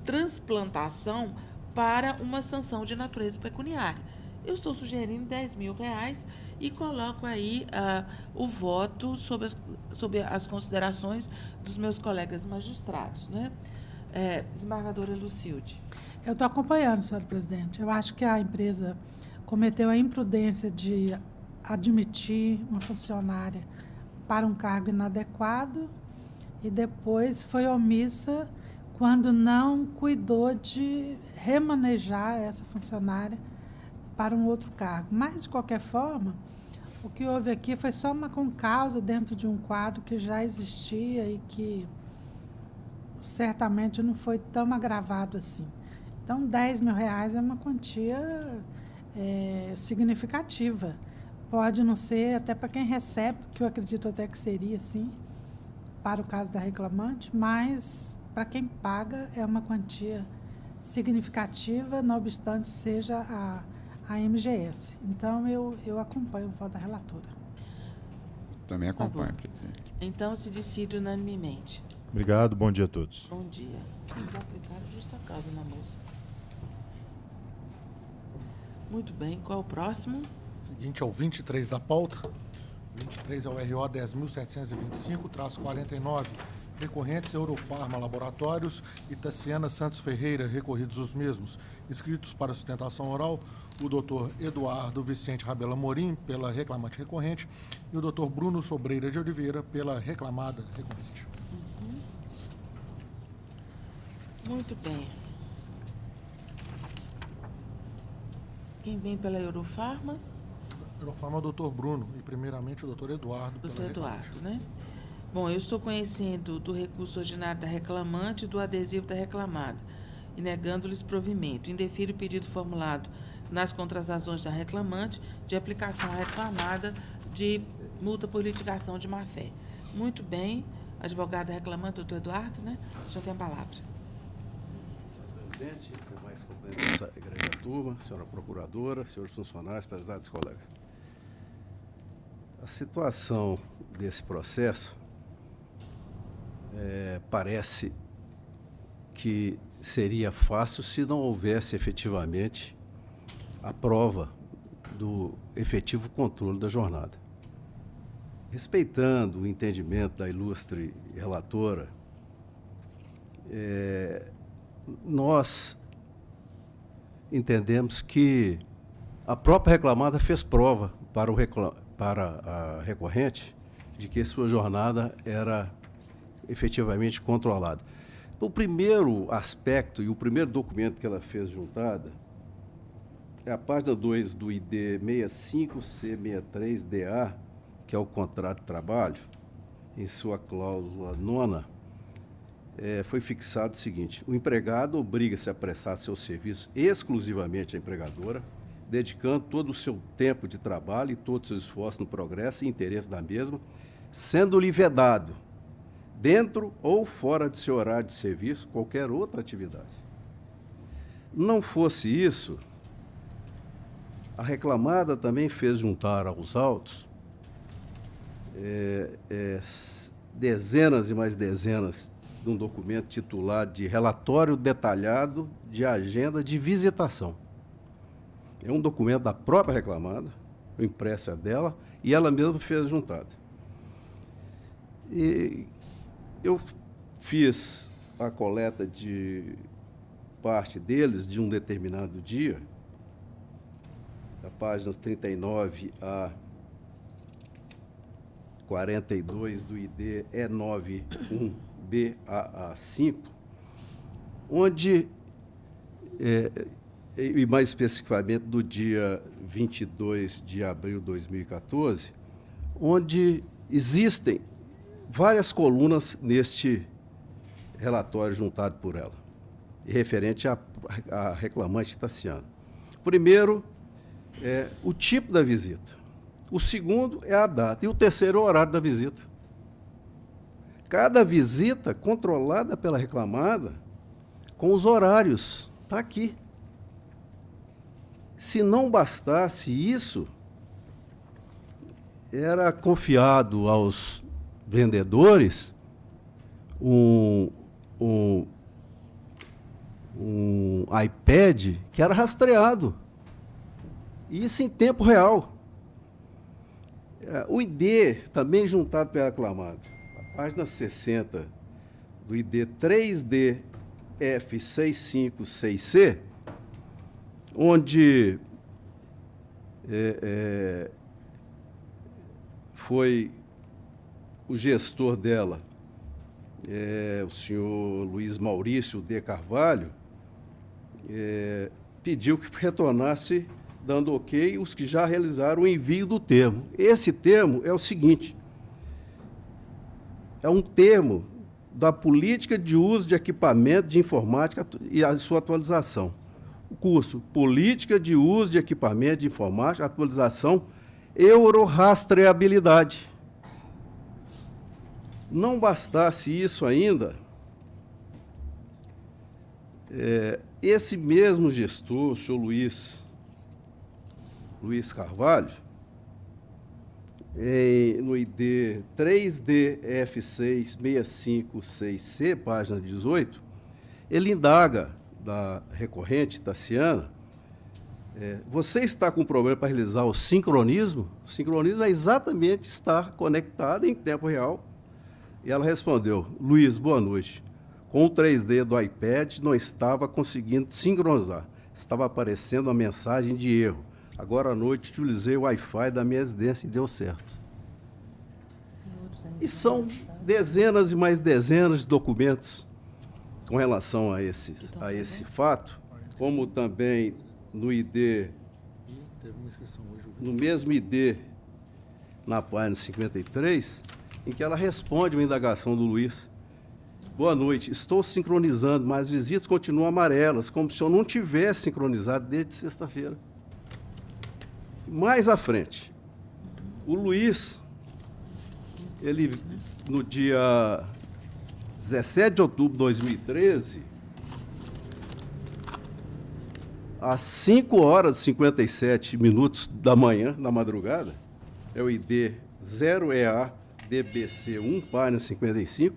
transplantação para uma sanção de natureza pecuniária. Eu estou sugerindo R$10.000 e coloco aí o voto sobre as considerações dos meus colegas magistrados, né? Desembargadora Lucilde. Eu estou acompanhando, senhora presidente. Eu acho que a empresa cometeu a imprudência de admitir uma funcionária para um cargo inadequado e depois foi omissa quando não cuidou de remanejar essa funcionária para um outro cargo. Mas, de qualquer forma, o que houve aqui foi só uma concausa dentro de um quadro que já existia e que certamente não foi tão agravado assim. Então, R$10.000 é uma quantia significativa. Pode não ser até para quem recebe, que eu acredito até que seria, sim, para o caso da reclamante, mas para quem paga é uma quantia significativa, não obstante seja a MGS. Então, eu acompanho o voto da relatora. Também acompanho, presidente. Então, se decide unanimemente. Obrigado, bom dia a todos. Bom dia. Vou aplicar justa causa na moça. Muito bem, qual é o próximo? Seguinte é o 23 da pauta. 23 é o RO 10.725, traço 49, Recorrentes Eurofarma Laboratórios e Tassiana Santos Ferreira, recorridos os mesmos. Inscritos para sustentação oral, o doutor Eduardo Vicente Rabelo Amorim, pela reclamante recorrente, e o doutor Bruno Sobreira de Oliveira, pela reclamada recorrente. Muito bem. Quem vem pela Eurofarma? Eurofarma é o doutor Bruno e, primeiramente, o doutor Eduardo. Doutor Eduardo, né? Bom, eu estou conhecendo do recurso ordinário da reclamante e do adesivo da reclamada, e negando-lhes provimento. Indefiro o pedido formulado nas contratações da reclamante de aplicação à reclamada de multa por litigação de má-fé. Muito bem. Advogado reclamante, doutor Eduardo, né? O senhor tem a palavra. Presidente, demais companheiros dessa grande turma, senhora procuradora, senhores funcionários, prezados colegas. A situação desse processo parece que seria fácil se não houvesse efetivamente a prova do efetivo controle da jornada. Respeitando o entendimento da ilustre relatora, nós entendemos que a própria reclamada fez prova para a recorrente de que sua jornada era efetivamente controlada. O primeiro aspecto e o primeiro documento que ela fez juntada é a página 2 do ID 65C63DA, que é o contrato de trabalho, em sua cláusula 9ª, foi fixado o seguinte: o empregado obriga-se a prestar seu serviço exclusivamente à empregadora, dedicando todo o seu tempo de trabalho e todo o seu esforço no progresso e interesse da mesma, sendo-lhe vedado, dentro ou fora de seu horário de serviço, qualquer outra atividade. Não fosse isso, a reclamada também fez juntar aos autos dezenas e mais dezenas de um documento titulado de Relatório Detalhado de Agenda de Visitação. É um documento da própria reclamada, o impresso é dela, e ela mesma fez juntada. E eu fiz a coleta de parte deles de um determinado dia, da páginas 39 a 42 do ID E91BAA5, onde, e mais especificamente do dia 22 de abril de 2014, onde existem várias colunas neste relatório juntado por ela, referente à reclamante Tassiana. Primeiro, o tipo da visita. O segundo é a data. E o terceiro é o horário da visita. Cada visita controlada pela reclamada com os horários. Está aqui. Se não bastasse isso, era confiado aos vendedores um iPad que era rastreado. Isso em tempo real. O ID, também juntado pela reclamada, a página 60 do ID 3DF656C, onde foi o gestor dela, o senhor Luiz Maurício de Carvalho, pediu que retornasse dando ok os que já realizaram o envio do termo. Esse termo é o seguinte: é um termo da política de uso de equipamento de informática e a sua atualização. O curso Política de Uso de Equipamento de Informática, Atualização, Eurorastreabilidade. Não bastasse isso ainda, esse mesmo gestor, o senhor Luiz Carvalho, no ID 3DF665C, página 18, ele indaga da recorrente Tassiana: você está com problema para realizar o sincronismo? O sincronismo é exatamente estar conectado em tempo real E ela respondeu: Luiz, boa noite. Com o 3D do iPad, não estava conseguindo sincronizar. Estava aparecendo uma mensagem de erro. Agora à noite, utilizei o Wi-Fi da minha residência e deu certo. E são dezenas e mais dezenas de documentos com relação a esse fato, como também no ID, no mesmo ID, na página 53, em que ela responde uma indagação do Luiz. Boa noite, estou sincronizando, mas as visitas continuam amarelas, como se eu não tivesse sincronizado desde sexta-feira. Mais à frente, o Luiz, ele, no dia 17 de outubro de 2013, às 5 horas e 57 minutos da manhã, da madrugada, é o ID 0EA-DBC1, página 55,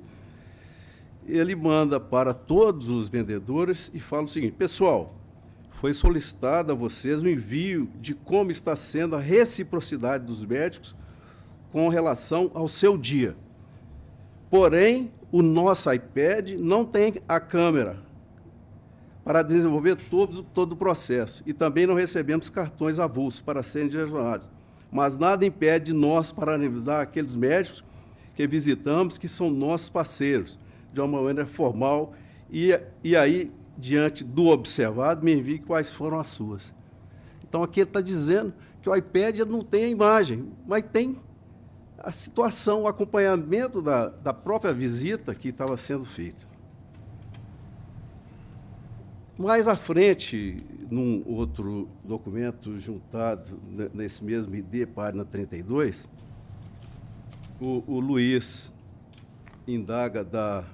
ele manda para todos os vendedores e fala o seguinte: pessoal, foi solicitado a vocês o envio de como está sendo a reciprocidade dos médicos com relação ao seu dia. Porém, o nosso iPad não tem a câmera para desenvolver todo o processo. E também não recebemos cartões avulsos para serem direcionados. Mas nada impede nós parabenizar aqueles médicos que visitamos, que são nossos parceiros, de uma maneira formal. E aí, diante do observado, me envie quais foram as suas. Então, aqui ele está dizendo que o iPad não tem a imagem, mas tem a situação, o acompanhamento da própria visita que estava sendo feita. Mais à frente, num outro documento juntado nesse mesmo ID, página 32, o Luiz indaga da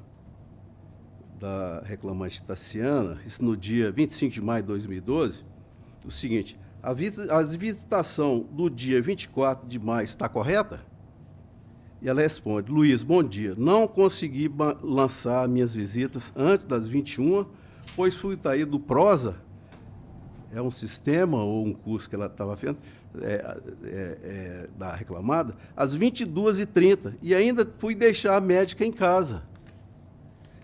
reclamante Tassiana, isso no dia 25 de maio de 2012, o seguinte: a visitação do dia 24 de maio está correta? E ela responde: Luiz, bom dia. Não consegui lançar minhas visitas antes das 21, pois fui sair do Prosa, é um sistema ou um curso que ela estava fazendo, da reclamada, às 22h30, e ainda fui deixar a médica em casa.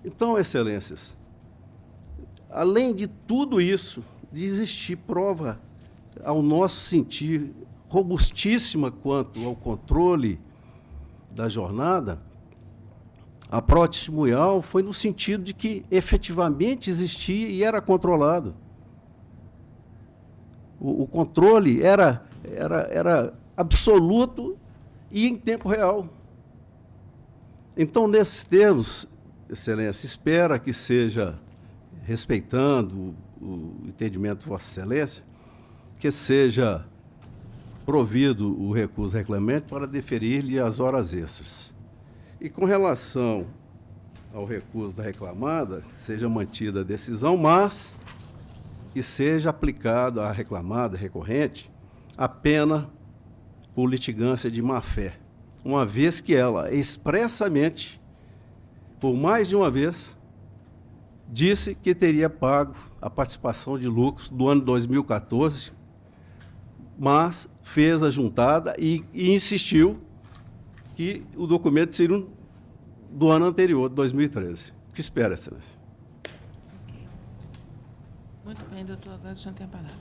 Então, excelências, além de tudo isso, de existir prova, ao nosso sentir, robustíssima quanto ao controle da jornada, a prova testemunhal foi no sentido de que efetivamente existia e era controlado. O controle era absoluto e em tempo real. Então, nesses termos, Excelência, espera que seja, respeitando o entendimento de Vossa Excelência, que seja provido o recurso reclamante para deferir-lhe as horas extras. E com relação ao recurso da reclamada, seja mantida a decisão, mas que seja aplicado à reclamada recorrente a pena por litigância de má-fé, uma vez que ela expressamente, por mais de uma vez, disse que teria pago a participação de lucros do ano 2014, mas fez a juntada e insistiu que o documento seria do ano anterior, de 2013. O que espera, Excelência? Muito bem, doutor. Agora o senhor tem a palavra.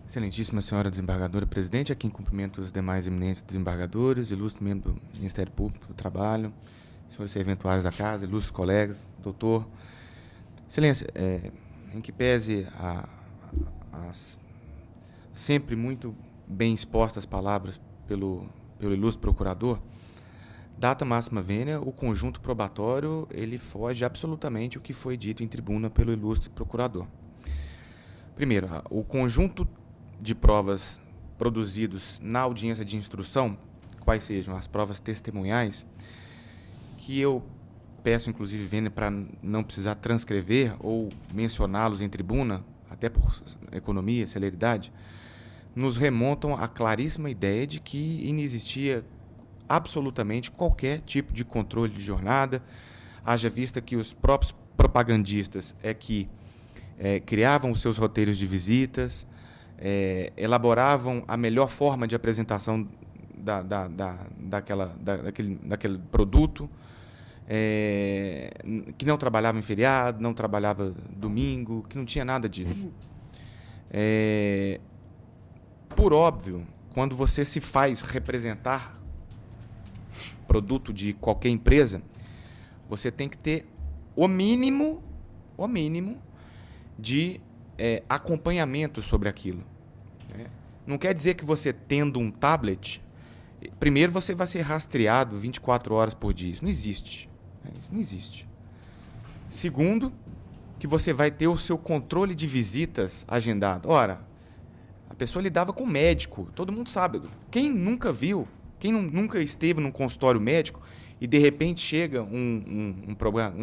Excelentíssima senhora desembargadora presidente, aqui em cumprimento os demais eminentes desembargadores, ilustre membro do Ministério Público do Trabalho, senhores serventuários da casa, ilustres colegas, doutor. Excelência, em que pese as sempre muito bem expostas palavras pelo ilustre procurador, data máxima vênia, o conjunto probatório ele foge absolutamente o que foi dito em tribuna pelo ilustre procurador. Primeiro, o conjunto de provas produzidos na audiência de instrução, quais sejam as provas testemunhais, que eu peço, inclusive, vênia, para não precisar transcrever ou mencioná-los em tribuna, até por economia, celeridade, nos remontam à claríssima ideia de que inexistia absolutamente qualquer tipo de controle de jornada, haja vista que os próprios propagandistas criavam os seus roteiros de visitas, elaboravam a melhor forma de apresentação daquele produto, que não trabalhava em feriado, não trabalhava domingo, que não tinha nada disso. Por óbvio, quando você se faz representar produto de qualquer empresa, você tem que ter o mínimo de acompanhamento sobre aquilo. Né? Não quer dizer que você tendo um tablet, primeiro você vai ser rastreado 24 horas por dia. Isso não existe. Isso não existe. Segundo, que você vai ter o seu controle de visitas agendado. Ora, a pessoa lidava com médico, todo mundo sabe. Quem nunca viu, quem nunca esteve num consultório médico e de repente chega um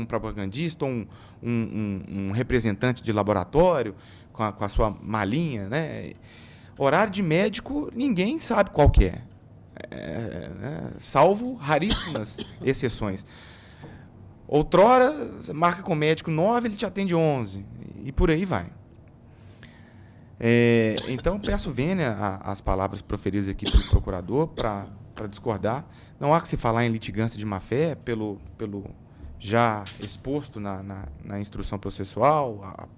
propagandista ou um representante de laboratório com a sua malinha, né? Horário de médico, ninguém sabe qual que é. Salvo raríssimas exceções. Outrora, você marca com o médico 9, ele te atende 11, e por aí vai. Então, peço vênia às palavras proferidas aqui pelo procurador para discordar. Não há que se falar em litigância de má-fé pelo já exposto na instrução processual, a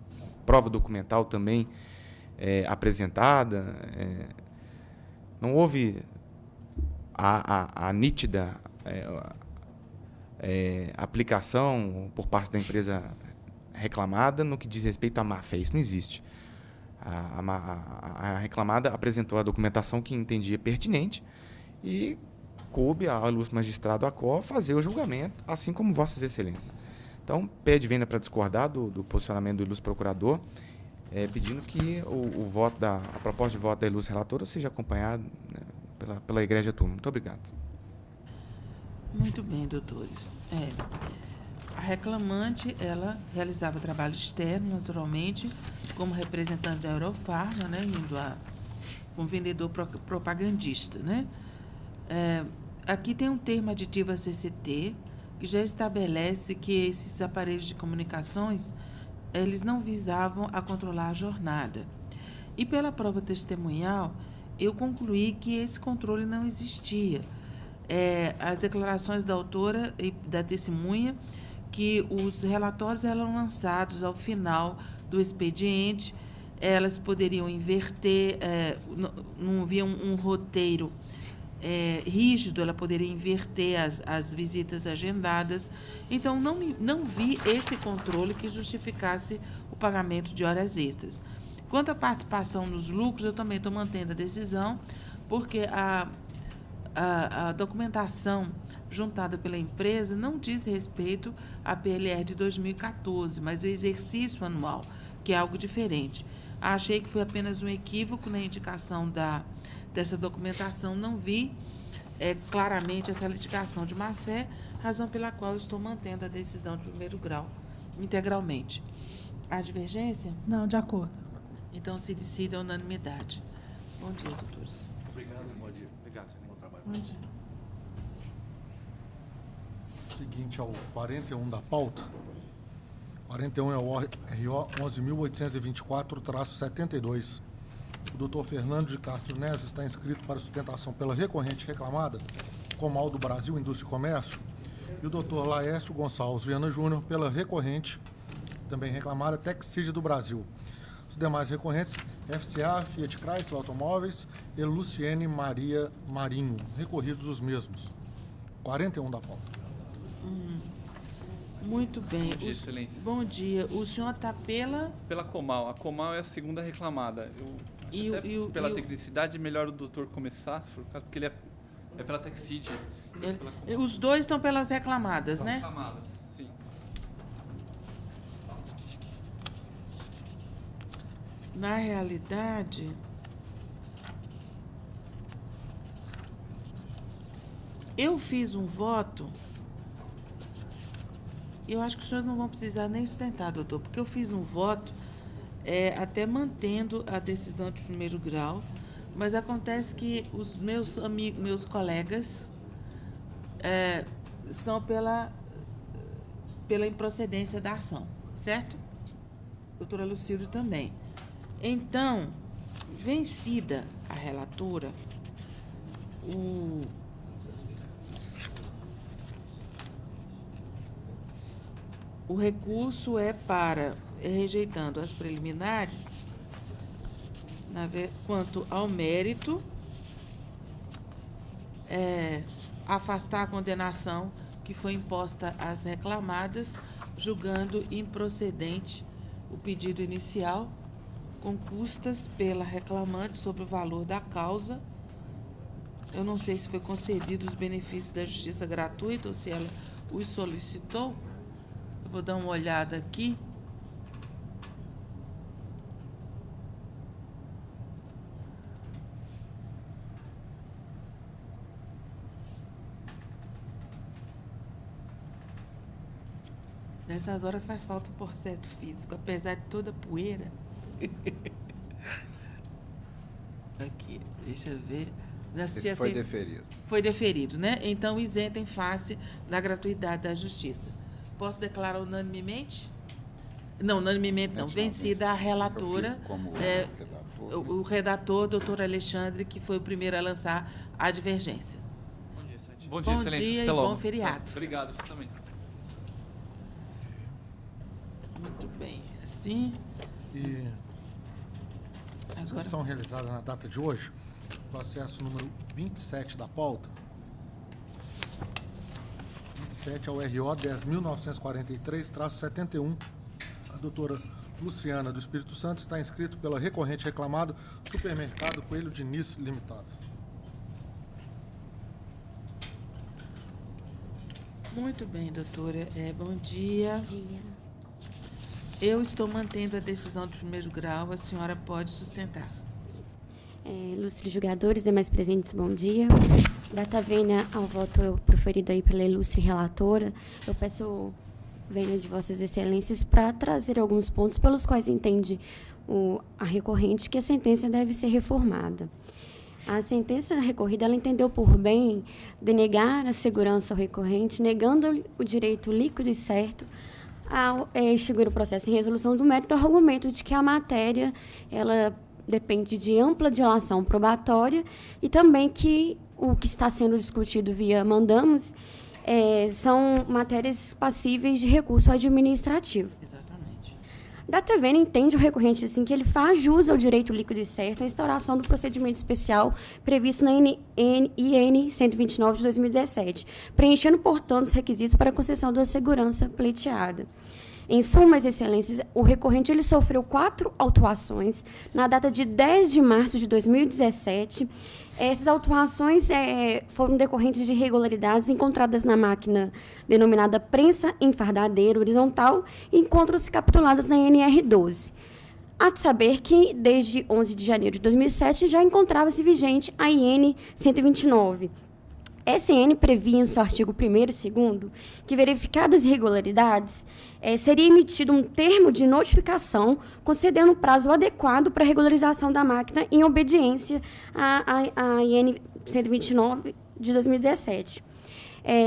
prova documental também apresentada. Não houve a nítida aplicação por parte da empresa reclamada no que diz respeito à má-fé. Isso não existe. A reclamada apresentou a documentação que entendia pertinente e coube ao ilustre magistrado Acó fazer o julgamento, assim como Vossas Excelências. Então, pede vênia para discordar do posicionamento do ilustre procurador, pedindo que a proposta de voto da ilustre relatora seja acompanhada, né, pela Egrégia Turma. Muito obrigado. Muito bem, doutores. A reclamante, ela realizava trabalho externo, naturalmente, como representante da Eurofarma, né, indo como vendedor propagandista, né? Aqui tem um termo aditivo a CCT, que já estabelece que esses aparelhos de comunicações, eles não visavam a controlar a jornada. E pela prova testemunhal, eu concluí que esse controle não existia. As declarações da autora e da testemunha, que os relatórios eram lançados ao final do expediente, elas poderiam inverter, não havia um roteiro rígido, ela poderia inverter as visitas agendadas. Então, não vi esse controle que justificasse o pagamento de horas extras. Quanto à participação nos lucros, eu também estou mantendo a decisão, porque a documentação juntada pela empresa não diz respeito à PLR de 2014, mas o exercício anual, que é algo diferente. Achei que foi apenas um equívoco na indicação dessa documentação, não vi claramente essa litigação de má-fé, razão pela qual eu estou mantendo a decisão de primeiro grau integralmente. Há divergência? Não, de acordo. Então, se decide a unanimidade. Bom dia, doutores. Obrigado, bom dia. Obrigado, bom trabalho. Bom dia. Seguinte ao 41 da pauta. 41 é o RO 11.824-72. O doutor Fernando de Castro Neves está inscrito para sustentação pela recorrente reclamada, Comal do Brasil Indústria e Comércio, e o doutor Laércio Gonçalves Viana Júnior pela recorrente, também reclamada, Texige do Brasil. Os demais recorrentes, FCA, Fiat Chrysler Automóveis e Luciene Maria Marinho, recorridos os mesmos. 41 da pauta. Muito bem. Bom dia, Excelência. Bom dia. O senhor está pela Comal. A Comal é a segunda reclamada. Pela tecnicidade, melhor o doutor começar, se for o caso, porque ele é pela Texide. Os dois estão pelas reclamadas, né? Reclamadas, sim. Na realidade, eu fiz um voto. Eu acho que os senhores não vão precisar nem sustentar, doutor, porque eu fiz um voto até mantendo a decisão de primeiro grau, mas acontece que os meus colegas são pela improcedência da ação, certo? Doutora Lucílio também. Então, vencida a relatora, O recurso é rejeitando as preliminares quanto ao mérito, afastar a condenação que foi imposta às reclamadas, julgando improcedente o pedido inicial, com custas pela reclamante sobre o valor da causa. Eu não sei se foi concedido os benefícios da justiça gratuita ou se ela os solicitou. Eu vou dar uma olhada aqui. Nessas horas faz falta o processo físico, apesar de toda a poeira. Aqui, deixa eu ver. Foi deferido. Foi deferido, né? Então, isenta em face da gratuidade da justiça. Posso declarar unanimemente? Não, unanimemente não. Vencida a relatora, o redator, doutor Alexandre, que foi o primeiro a lançar a divergência. Bom dia, excelência. Bom dia e bom feriado. Obrigado, você também. Muito bem. Assim. E a inscrição realizada na data de hoje, processo número 27 da pauta. 27 é o RO 10.943-71. A doutora Luciana do Espírito Santo está inscrito pela recorrente reclamado Supermercado Coelho Diniz Limitado. Muito bem, doutora. Bom dia. Bom dia. Eu estou mantendo a decisão de primeiro grau. A senhora pode sustentar. Ilustres julgadores, demais presentes, bom dia. Data vênia ao voto proferido aí pela ilustre relatora. Eu peço vênia de vossas excelências para trazer alguns pontos pelos quais entende a recorrente que a sentença deve ser reformada. A sentença recorrida, ela entendeu por bem denegar a segurança ao recorrente, negando o direito líquido e certo a extinguir o processo em resolução do mérito, ao argumento de que a matéria ela depende de ampla dilação probatória e também que o que está sendo discutido via mandamus são matérias passíveis de recurso administrativo. Exatamente. Data vênia entende o recorrente assim que ele faz jus ao direito líquido e certo à instauração do procedimento especial previsto na IN 129 de 2017, preenchendo, portanto, os requisitos para a concessão da segurança pleiteada. Em suma, excelências, o recorrente ele sofreu 4 autuações na data de 10 de março de 2017. Essas autuações foram decorrentes de irregularidades encontradas na máquina denominada prensa enfardadeira horizontal e encontram-se capituladas na NR12. Há de saber que, desde 11 de janeiro de 2007, já encontrava-se vigente a IN 129. SN previa, em seu artigo 1º e 2º, que, verificadas irregularidades, seria emitido um termo de notificação, concedendo um prazo adequado para a regularização da máquina em obediência à IN 129 de 2017.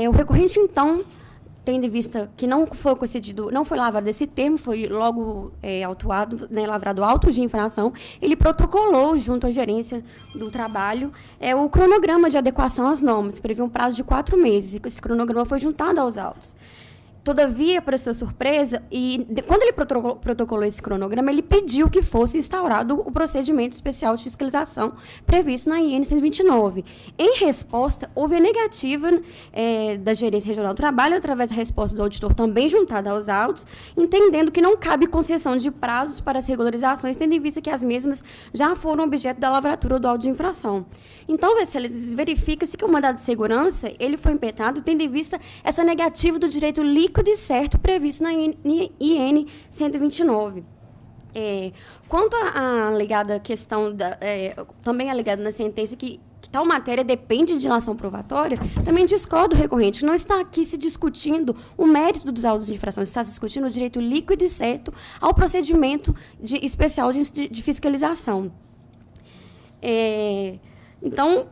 O recorrente, então, tendo em vista que não foi concedido, não foi lavrado esse termo, foi logo autuado, lavrado auto de infração, ele protocolou, junto à gerência do trabalho, o cronograma de adequação às normas, previa um prazo de 4 meses, e esse cronograma foi juntado aos autos. Todavia, para sua surpresa, quando ele protocolou esse cronograma, ele pediu que fosse instaurado o procedimento especial de fiscalização previsto na IN 129. Em resposta, houve a negativa da Gerência Regional do Trabalho, através da resposta do auditor também juntada aos autos, entendendo que não cabe concessão de prazos para as regularizações, tendo em vista que as mesmas já foram objeto da lavratura do auto de infração. Então, verifica-se que o mandado de segurança ele foi impetrado, tendo em vista essa negativa do direito líquido e certo previsto na IN 129. Quanto à alegada questão, também alegada na sentença que tal matéria depende de dilação probatória, também discordo do recorrente, que não está aqui se discutindo o mérito dos autos de infração, está se discutindo o direito líquido e certo ao procedimento especial de fiscalização. Então,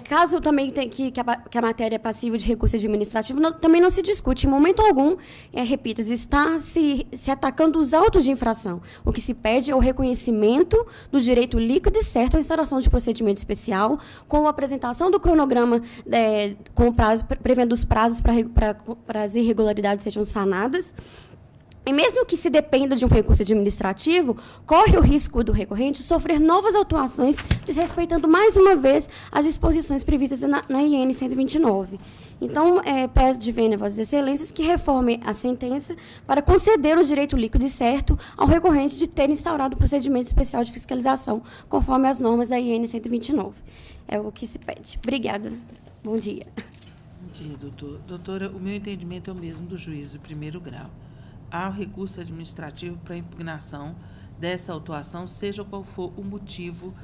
caso também que a matéria é passível de recurso administrativo, também não se discute em momento algum, repito, está se atacando os autos de infração. O que se pede é o reconhecimento do direito líquido e certo à instauração de procedimento especial, com a apresentação do cronograma, prevendo os prazos para as irregularidades sejam sanadas. E mesmo que se dependa de um recurso administrativo, corre o risco do recorrente sofrer novas autuações, desrespeitando mais uma vez as disposições previstas na IN 129. Então, peço de ver, Vossas Excelências, que reforme a sentença para conceder o direito líquido e certo ao recorrente de ter instaurado o procedimento especial de fiscalização, conforme as normas da IN 129. É o que se pede. Obrigada. Bom dia. Bom dia, doutor. Doutora, o meu entendimento é o mesmo do juízo de primeiro grau. Há o recurso administrativo para impugnação dessa autuação, seja qual for o motivo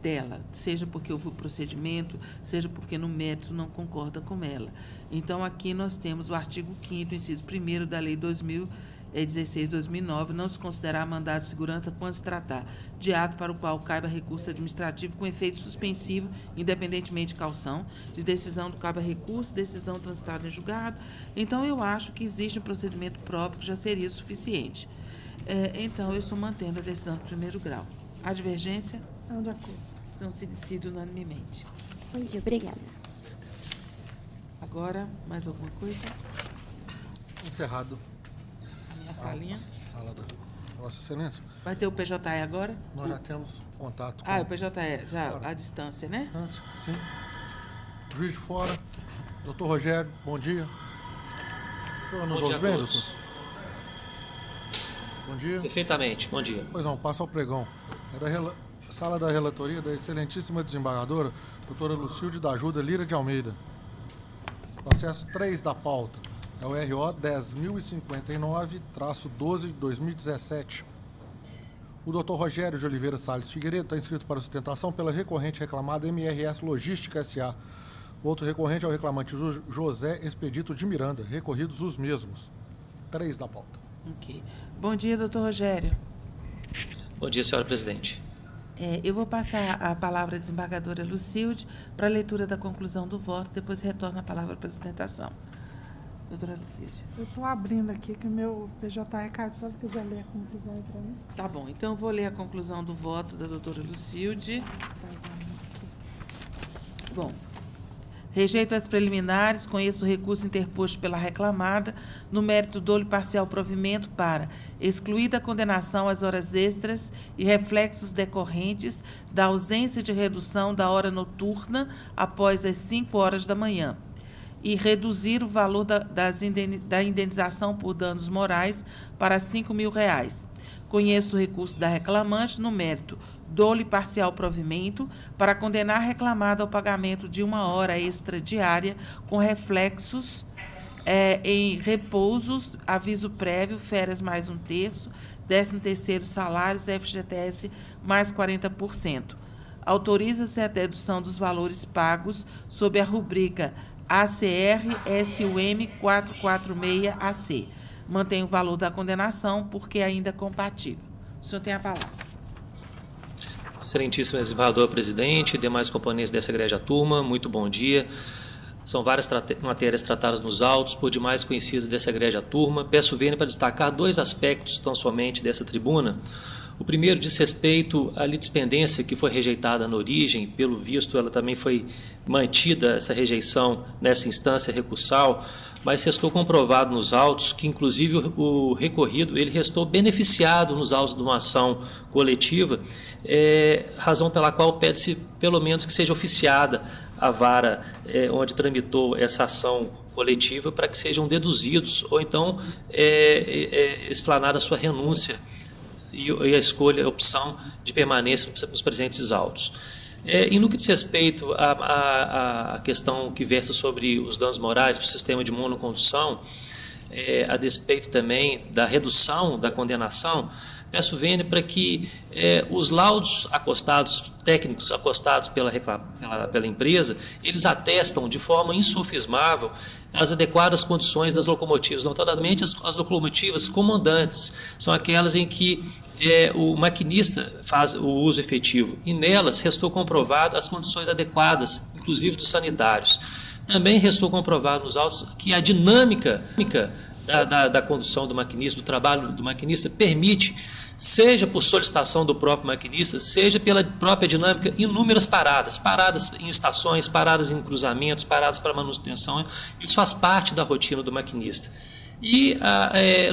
dela, seja porque houve o procedimento, seja porque no mérito não concorda com ela. Então, aqui nós temos o artigo 5º, inciso 1º da Lei 2016/2009, não se considerar mandado de segurança quando se tratar de ato para o qual caiba recurso administrativo com efeito suspensivo, independentemente de caução, de decisão do caiba recurso, decisão transitada em julgado. Então, eu acho que existe um procedimento próprio que já seria suficiente. Então, eu estou mantendo a decisão do primeiro grau. A divergência? Não, de acordo. Então, se decide unanimemente. Bom dia, obrigada. Agora, mais alguma coisa? Encerrado. A minha salinha? Sala da Vossa Excelência. Vai ter o PJE agora? Nós já temos contato com... o PJE, já à distância, né? Distância, sim. Juiz de Fora, doutor Rogério, bom dia. Bom dia a todos. Bom dia. Perfeitamente, bom dia. Pois não, passa ao pregão. É da Sala da Relatoria da Excelentíssima Desembargadora, doutora Lucilde da Ajuda Lira de Almeida. Processo 3 da pauta. É o RO 10.059-12 de 2017. O doutor Rogério de Oliveira Salles Figueiredo está inscrito para sustentação pela recorrente reclamada MRS Logística S.A. O outro recorrente é o reclamante José Expedito de Miranda. Recorridos os mesmos. 3 da pauta. Ok. Bom dia, doutor Rogério. Bom dia, senhora presidente. Eu vou passar a palavra à desembargadora Lucilde para a leitura da conclusão do voto, depois retorno a palavra para a sustentação. Doutora Lucilde. Eu estou abrindo aqui, que o meu PJE caiu, se ela quiser ler a conclusão aí para mim. Tá bom, então eu vou ler a conclusão do voto da doutora Lucilde. Bom. Rejeito as preliminares, conheço o recurso interposto pela reclamada, no mérito dolo parcial provimento para excluída a condenação às horas extras e reflexos decorrentes da ausência de redução da hora noturna após as 5 horas da manhã e reduzir o valor da indenização por danos morais para R$ 5.000. Conheço o recurso da reclamante no mérito dolo parcial provimento para condenar a reclamada ao pagamento de 1 hora extra diária com reflexos em repousos, aviso prévio, férias mais 1/3, 13º salários, FGTS mais 40%. Autoriza-se a dedução dos valores pagos sob a rubrica ACR-SUM 446-AC. Mantém o valor da condenação porque ainda é compatível. O senhor tem a palavra. Excelentíssima desembargadora presidente e demais componentes dessa egrégia turma, muito bom dia. São várias matérias tratadas nos autos, por demais conhecidas dessa egrégia turma. Peço vênia para destacar 2 aspectos tão somente dessa tribuna. O primeiro diz respeito à litispendência que foi rejeitada na origem, pelo visto ela também foi mantida, essa rejeição, nessa instância recursal, mas restou comprovado nos autos que, inclusive, o recorrido ele restou beneficiado nos autos de uma ação coletiva, razão pela qual pede-se, pelo menos, que seja oficiada a vara onde tramitou essa ação coletiva para que sejam deduzidos ou então explanada a sua renúncia e a escolha, a opção de permanência nos presentes autos. E no que diz respeito à questão que versa sobre os danos morais para o sistema de monocondução, a despeito também da redução da condenação, peço vênia para que os laudos técnicos acostados pela empresa, eles atestam de forma insofismável as adequadas condições das locomotivas, notadamente as locomotivas comandantes, são aquelas em que o maquinista faz o uso efetivo, e nelas restou comprovado as condições adequadas, inclusive dos sanitários. Também restou comprovado nos autos que a dinâmica da condução do maquinista, do trabalho do maquinista, permite, seja por solicitação do próprio maquinista, seja pela própria dinâmica, inúmeras paradas em estações, paradas em cruzamentos, paradas para manutenção. Isso faz parte da rotina do maquinista. E,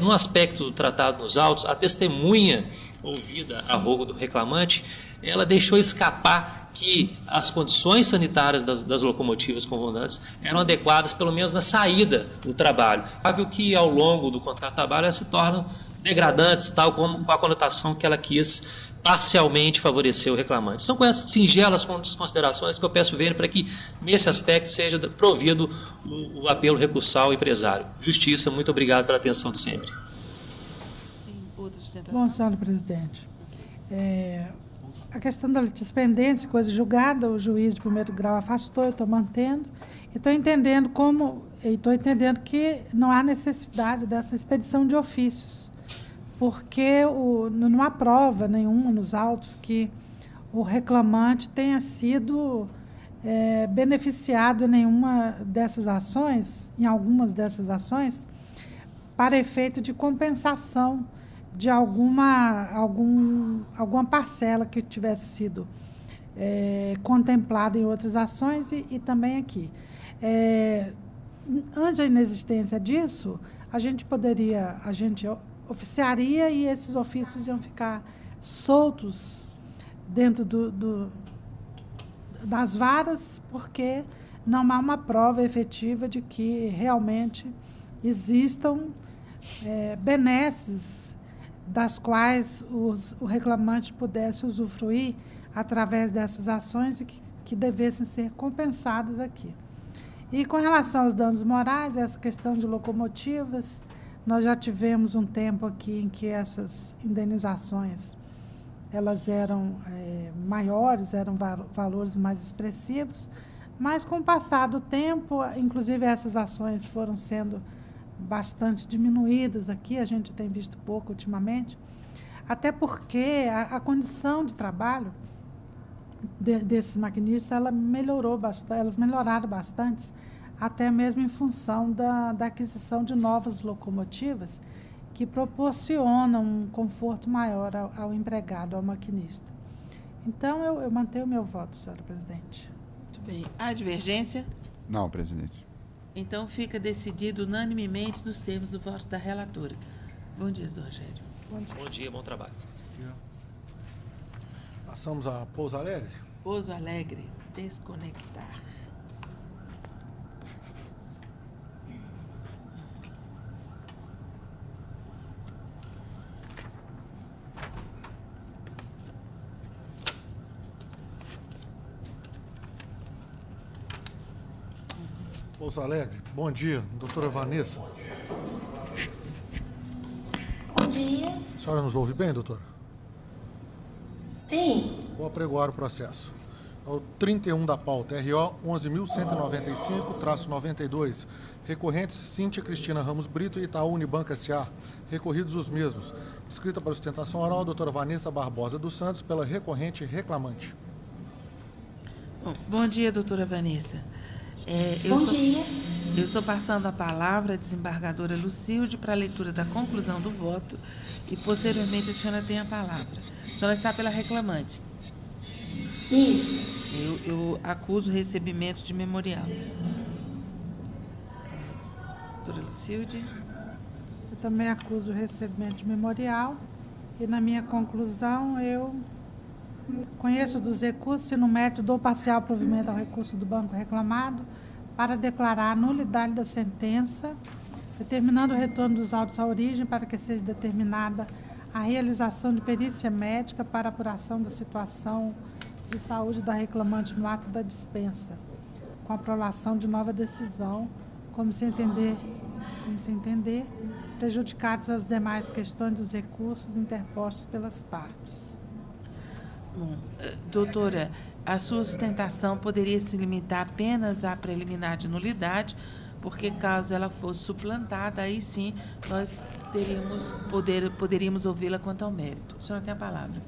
no aspecto tratado nos autos, a testemunha ouvida a rogo do reclamante, ela deixou escapar que as condições sanitárias das locomotivas comandantes eram adequadas, pelo menos na saída do trabalho. Sabe que, ao longo do contrato de trabalho, elas se tornam degradantes, tal como com a conotação que ela quis parcialmente favorecer o reclamante. São com essas singelas considerações que eu peço ver para que, nesse aspecto, seja provido o apelo recursal ao empresário. Justiça, muito obrigado pela atenção de sempre. Bom, senhora presidente, a questão da litispendência, coisa julgada, o juiz de primeiro grau afastou, eu estou mantendo, e estou entendendo que não há necessidade dessa expedição de ofícios, porque não há prova nenhuma nos autos que o reclamante tenha sido beneficiado em nenhuma dessas ações, em algumas dessas ações, para efeito de compensação de alguma parcela que tivesse sido contemplada em outras ações e também aqui. Ante a inexistência disso, a gente oficiaria e esses ofícios iam ficar soltos dentro das varas, porque não há uma prova efetiva de que realmente existam benesses das quais o reclamante pudesse usufruir através dessas ações e que devessem ser compensadas aqui. E com relação aos danos morais, essa questão de locomotivas, nós já tivemos um tempo aqui em que essas indenizações elas eram maiores, eram valores mais expressivos, mas com o passar do tempo, inclusive essas ações foram sendo bastante diminuídas aqui, a gente tem visto pouco ultimamente, até porque a condição de trabalho desses maquinistas elas melhoraram bastante, até mesmo em função da aquisição de novas locomotivas que proporcionam um conforto maior ao empregado, ao maquinista. Então, eu mantenho o meu voto, senhora presidente. Muito bem. Há divergência? Não, presidente. Então, fica decidido unanimemente nos termos do voto da relatora. Bom dia, doutor Rogério. Bom dia, bom trabalho. Passamos a Pouso Alegre. Pouso Alegre, desconectar. Pouso Alegre, bom dia, doutora Vanessa. Bom dia. A senhora nos ouve bem, doutora? Sim. Vou apregoar o processo. É o 31 da pauta, RO 11.195-92. Recorrentes Cíntia Cristina Ramos Brito e Itaú Unibanco S.A. Recorridos os mesmos. Escrita para sustentação oral, a doutora Vanessa Barbosa dos Santos, pela recorrente reclamante. Bom dia, doutora Vanessa. Bom dia. Eu estou passando a palavra à desembargadora Lucilde para a leitura da conclusão do voto e, posteriormente, a senhora tem a palavra. A senhora está pela reclamante. Isso. Eu acuso o recebimento de memorial. Doutora Lucilde. Eu também acuso o recebimento de memorial e, na minha conclusão, eu conheço dos recursos e, no mérito, dou parcial provimento ao recurso do banco reclamado para declarar a nulidade da sentença, determinando o retorno dos autos à origem para que seja determinada a realização de perícia médica para apuração da situação de saúde da reclamante no ato da dispensa, com a prolação de nova decisão, como se entender, prejudicadas as demais questões dos recursos interpostos pelas partes. Bom, doutora, a sua sustentação poderia se limitar apenas à preliminar de nulidade, porque caso ela fosse suplantada, aí sim nós poderíamos ouvi-la quanto ao mérito. A senhora tem a palavra.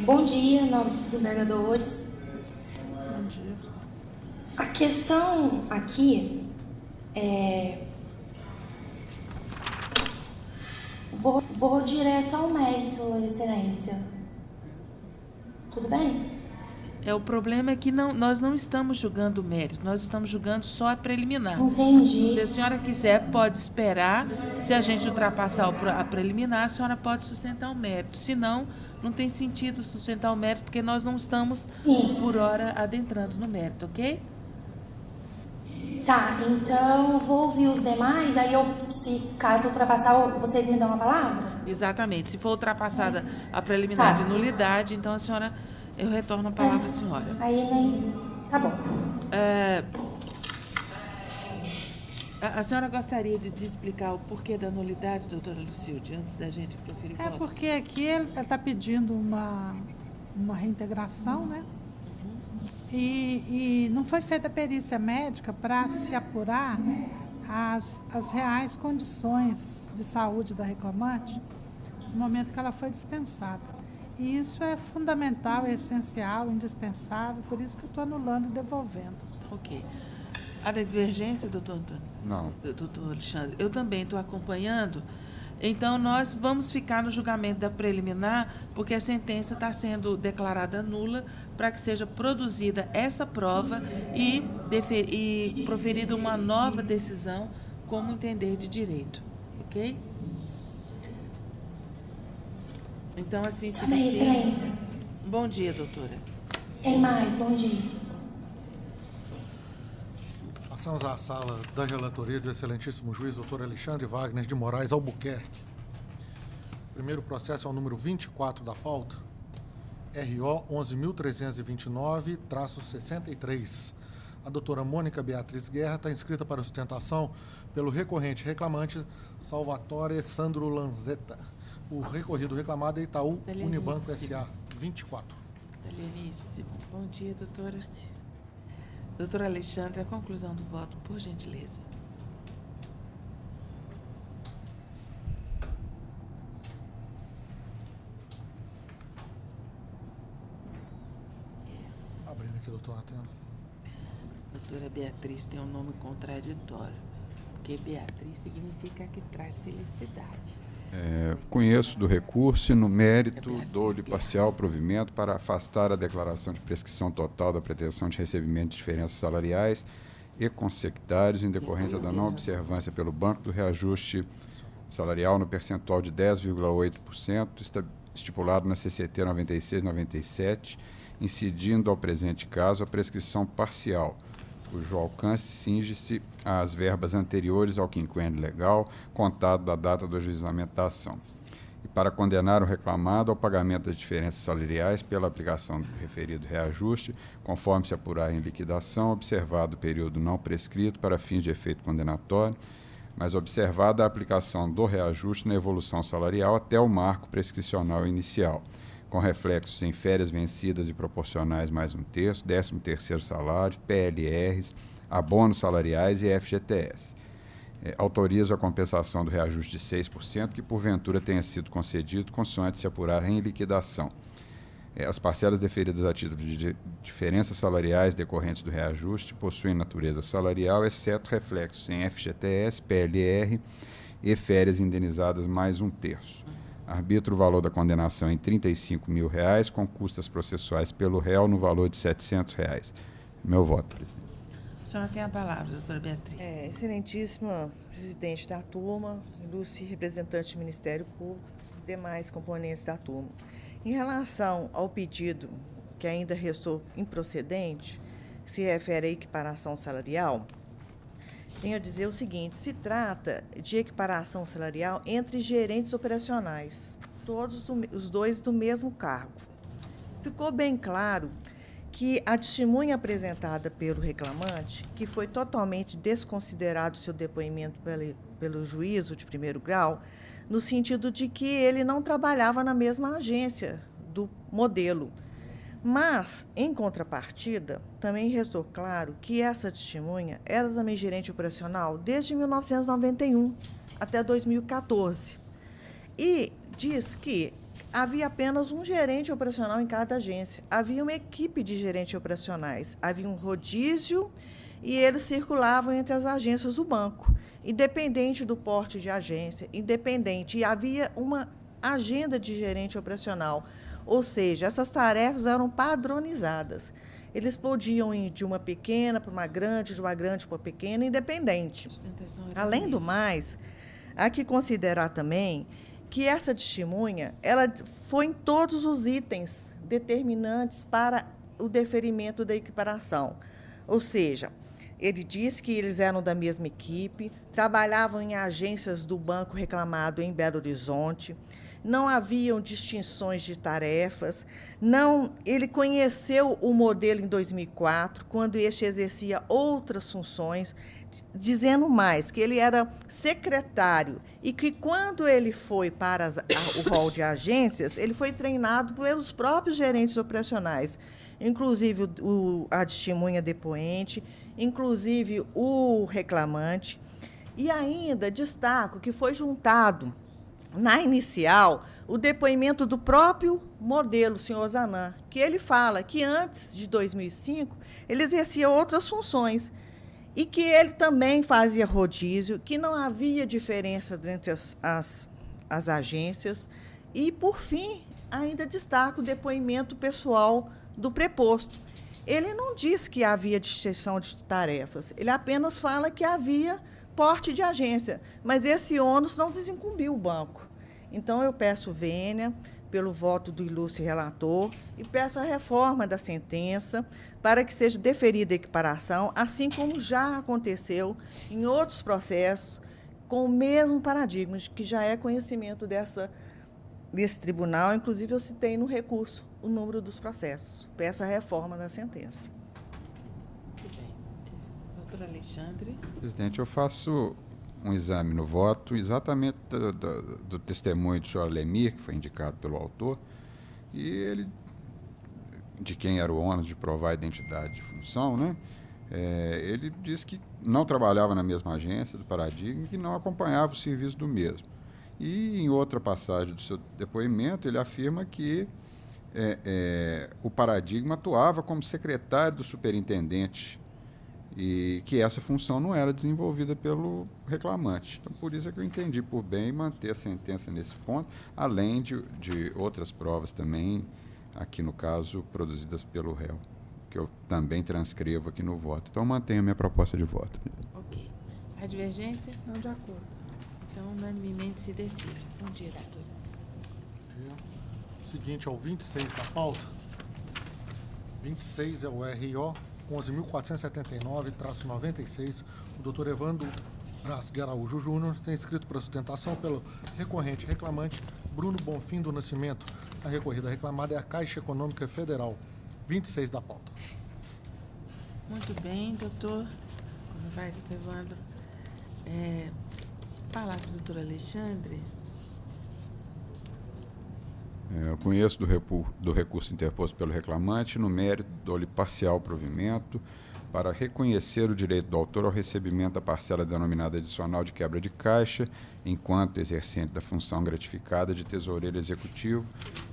Bom dia, nobres desembargadores. Bom dia. A questão aqui é... Vou direto ao mérito, Excelência. Tudo bem? O problema é que nós não estamos julgando o mérito, nós estamos julgando só a preliminar. Entendi. Se a senhora quiser, pode esperar. Se a gente ultrapassar a preliminar, a senhora pode sustentar o mérito. Se não, não tem sentido sustentar o mérito, porque nós não estamos, por hora, adentrando no mérito, ok? Tá, então vou ouvir os demais, aí caso ultrapassar, vocês me dão a palavra? Exatamente. Se for ultrapassada a preliminar de nulidade, então a senhora, eu retorno a palavra à senhora. Aí nem... Tá bom. A senhora gostaria de explicar o porquê da nulidade, doutora Lucilde, antes da gente proferir o voto? Porque aqui ele está pedindo uma reintegração, né? E não foi feita a perícia médica para se apurar as reais condições de saúde da reclamante no momento que ela foi dispensada. E isso é fundamental, é essencial, indispensável, por isso que eu estou anulando e devolvendo. Ok. A divergência, doutor Antônio? Não. Doutor Alexandre, eu também estou acompanhando. Então, nós vamos ficar no julgamento da preliminar, porque a sentença está sendo declarada nula para que seja produzida essa prova e proferida uma nova decisão como entender de direito. Ok? Então, assim fica feito. Bom dia, doutora. Tem mais, bom dia. Passamos à sala da relatoria do excelentíssimo juiz, doutor Alexandre Wagner de Moraes Albuquerque. O primeiro processo é o número 24 da pauta, RO 11.329-63. A doutora Mônica Beatriz Guerra está inscrita para sustentação pelo recorrente reclamante Salvatore Sandro Lanzetta. O recorrido reclamado é Itaú Unibanco S.A. 24. Italianíssimo. Bom dia, doutora. Doutor Alexandre, a conclusão do voto, por gentileza. Abrindo aqui, doutor, atendo. Doutora Beatriz tem um nome contraditório, porque Beatriz significa que traz felicidade. Conheço do recurso e, no mérito, dou-lhe parcial provimento para afastar a declaração de prescrição total da pretensão de recebimento de diferenças salariais e consectários em decorrência da não observância pelo banco do reajuste salarial no percentual de 10,8%, estipulado na CCT 96/97, incidindo ao presente caso a prescrição parcial, cujo alcance cinge-se às verbas anteriores ao quinquênio legal, contado da data do ajuizamento da ação, e para condenar o reclamado ao pagamento das diferenças salariais pela aplicação do referido reajuste, conforme se apurar em liquidação, observado o período não prescrito para fins de efeito condenatório, mas observada a aplicação do reajuste na evolução salarial até o marco prescricional inicial, com reflexos em férias vencidas e proporcionais mais 1/3, 13º salário, PLRs, abonos salariais e FGTS. Autorizo a compensação do reajuste de 6%, que porventura tenha sido concedido, consoante se apurar em liquidação. As parcelas deferidas a título de diferenças salariais decorrentes do reajuste possuem natureza salarial, exceto reflexos em FGTS, PLR e férias indenizadas mais 1/3. Arbitro o valor da condenação em R$ 35.000, com custas processuais pelo réu no valor de R$ 700. Meu voto, presidente. A senhora tem a palavra, doutora Beatriz. Excelentíssima presidente da turma, ilustre representante do Ministério Público e demais componentes da turma. Em relação ao pedido que ainda restou improcedente, que se refere à equiparação salarial, tenho a dizer o seguinte: se trata de equiparação salarial entre gerentes operacionais, todos os dois do mesmo cargo. Ficou bem claro que a testemunha apresentada pelo reclamante, que foi totalmente desconsiderado seu depoimento pelo juízo de primeiro grau, no sentido de que ele não trabalhava na mesma agência do modelo. Mas, em contrapartida, também restou claro que essa testemunha era também gerente operacional desde 1991 até 2014. E diz que havia apenas um gerente operacional em cada agência. Havia uma equipe de gerentes operacionais. Havia um rodízio e eles circulavam entre as agências do banco, independente do porte de agência, independente. E havia uma agenda de gerente operacional. Ou seja, essas tarefas eram padronizadas. Eles podiam ir de uma pequena para uma grande, de uma grande para uma pequena, independente. Além do mais, há que considerar também que essa testemunha ela foi em todos os itens determinantes para o deferimento da equiparação. Ou seja, ele disse que eles eram da mesma equipe, trabalhavam em agências do banco reclamado em Belo Horizonte, não haviam distinções de tarefas, ele conheceu o modelo em 2004, quando este exercia outras funções, dizendo mais, que ele era secretário e que quando ele foi para o rol de agências, ele foi treinado pelos próprios gerentes operacionais, inclusive a testemunha depoente, inclusive o reclamante. E ainda destaco que foi juntado na inicial, o depoimento do próprio modelo, o senhor Zanam, que ele fala que antes de 2005, ele exercia outras funções e que ele também fazia rodízio, que não havia diferença entre as agências. E, por fim, ainda destaca o depoimento pessoal do preposto. Ele não diz que havia distinção de tarefas, ele apenas fala que havia porte de agência, mas esse ônus não desincumbiu o banco. Então, eu peço vênia pelo voto do ilustre relator e peço a reforma da sentença para que seja deferida a equiparação, assim como já aconteceu em outros processos, com o mesmo paradigma, que já é conhecimento desse tribunal. Inclusive, eu citei no recurso o número dos processos. Peço a reforma da sentença. Muito bem. Doutor Alexandre. Presidente, eu faço um exame no voto exatamente do testemunho do senhor Lemir, que foi indicado pelo autor, e ele, de quem era o ônus de provar a identidade de função, né? Ele disse que não trabalhava na mesma agência do Paradigma e que não acompanhava o serviço do mesmo. E, em outra passagem do seu depoimento, ele afirma que o Paradigma atuava como secretário do superintendente e que essa função não era desenvolvida pelo reclamante. Então, por isso é que eu entendi por bem manter a sentença nesse ponto, além de outras provas também, aqui no caso, produzidas pelo réu, que eu também transcrevo aqui no voto. Então, mantenho a minha proposta de voto. Ok. A divergência? Não de acordo. Então, unanimemente se decide. Bom dia, doutora. Bom dia. Seguinte, é o 26 da pauta. 26 é o RO 11.479-96, o doutor Evandro Braz de Araújo Júnior tem escrito para sustentação pelo recorrente reclamante Bruno Bonfim do Nascimento. A recorrida reclamada é a Caixa Econômica Federal. 26 da pauta. Muito bem, doutor. Como vai, doutor Evandro? Palavra do doutor Alexandre. Eu conheço do recurso interposto pelo reclamante no mérito do parcial provimento para reconhecer o direito do autor ao recebimento da parcela denominada adicional de quebra de caixa, enquanto exercente da função gratificada de tesoureiro executivo,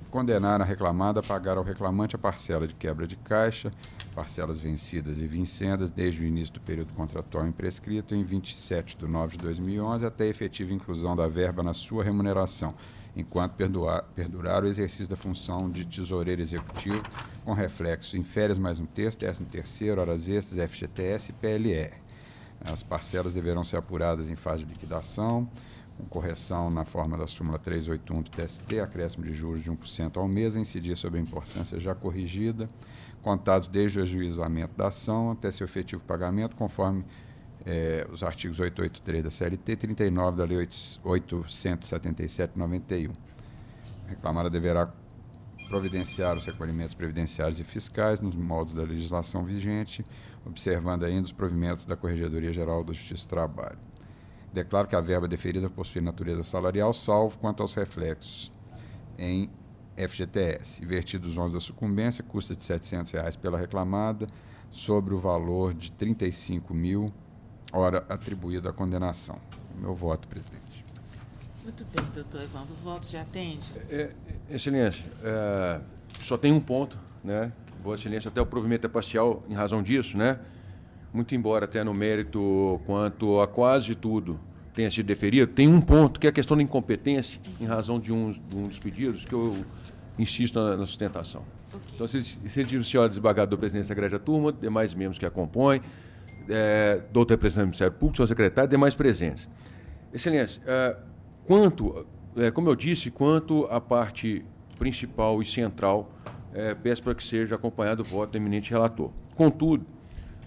condenar a reclamada a pagar ao reclamante a parcela de quebra de caixa, parcelas vencidas e vincendas desde o início do período contratual imprescrito em 27 de 9 de 2011 até a efetiva inclusão da verba na sua remuneração, enquanto perdurar o exercício da função de tesoureiro executivo, com reflexo em férias mais um terço, 13º, horas extras, FGTS e PLR. As parcelas deverão ser apuradas em fase de liquidação, com correção na forma da súmula 381 do TST, acréscimo de juros de 1% ao mês, a incidir sobre a importância já corrigida, contados desde o ajuizamento da ação até seu efetivo pagamento, conforme os artigos 883 da CLT e 39 da Lei 877/91. A reclamada deverá providenciar os recolhimentos previdenciários e fiscais nos moldes da legislação vigente, observando ainda os provimentos da Corregedoria Geral da Justiça do Trabalho. Declaro que a verba deferida possui natureza salarial, salvo quanto aos reflexos em FGTS. Invertidos os ônus da sucumbência, custa de R$ 700 pela reclamada, sobre o valor de 35.000, hora atribuída à condenação. Meu voto, presidente. Muito bem, doutor Evandro. O voto já atende? Excelência, só tem um ponto, né? Vossa Excelência, até o provimento é parcial em razão disso, né? Muito embora até no mérito quanto a quase tudo tenha sido deferido, tem um ponto que é a questão da incompetência em razão de um dos pedidos que eu insisto na sustentação. Okay. Então, se o senhor desembargador presidente da Egrégia Turma, demais membros que a compõem, doutor representante do Ministério Público, senhor secretário, demais presentes. Excelência, como eu disse, quanto à parte principal e central, peço para que seja acompanhado o voto do eminente relator. Contudo,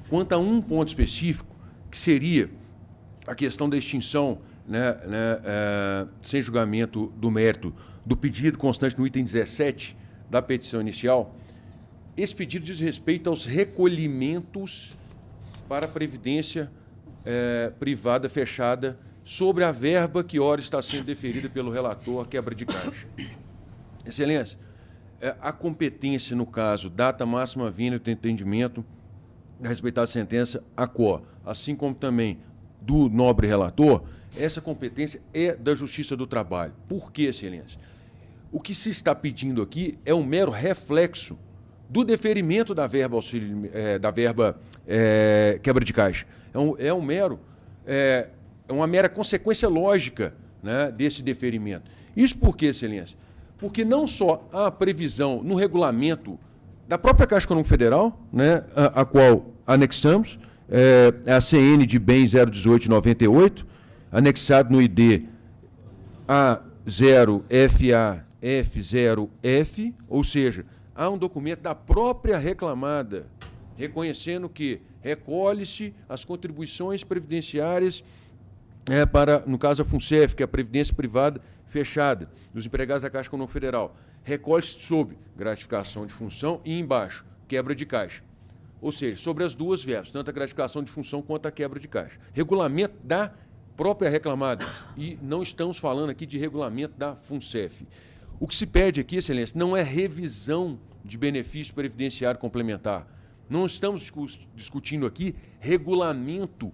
quanto a um ponto específico, que seria a questão da extinção, sem julgamento do mérito, do pedido constante no item 17 da petição inicial, esse pedido diz respeito aos recolhimentos para a previdência privada fechada sobre a verba que ora está sendo deferida pelo relator à quebra de caixa. Excelência, a competência, no caso, data máxima vinda do entendimento da respeitada sentença, assim como também do nobre relator, essa competência é da Justiça do Trabalho. Por quê, Excelência? O que se está pedindo aqui é um mero reflexo do deferimento da verba quebra de caixa. É uma mera consequência lógica, né, desse deferimento. Isso por quê, Excelência? Porque não só há previsão no regulamento da própria Caixa Econômica Federal, né, a qual anexamos, a CN de bens 01898, anexado no ID A0FAF0F, ou seja, há um documento da própria reclamada, reconhecendo que recolhe-se as contribuições previdenciárias para, no caso, a FUNCEF, que é a Previdência Privada Fechada, dos empregados da Caixa Econômica Federal. Recolhe-se sobre gratificação de função e, embaixo, quebra de caixa. Ou seja, sobre as duas verbas, tanto a gratificação de função quanto a quebra de caixa. Regulamento da própria reclamada. E não estamos falando aqui de regulamento da FUNCEF. O que se pede aqui, Excelência, não é revisão de benefício previdenciário complementar. Não estamos discutindo aqui regulamento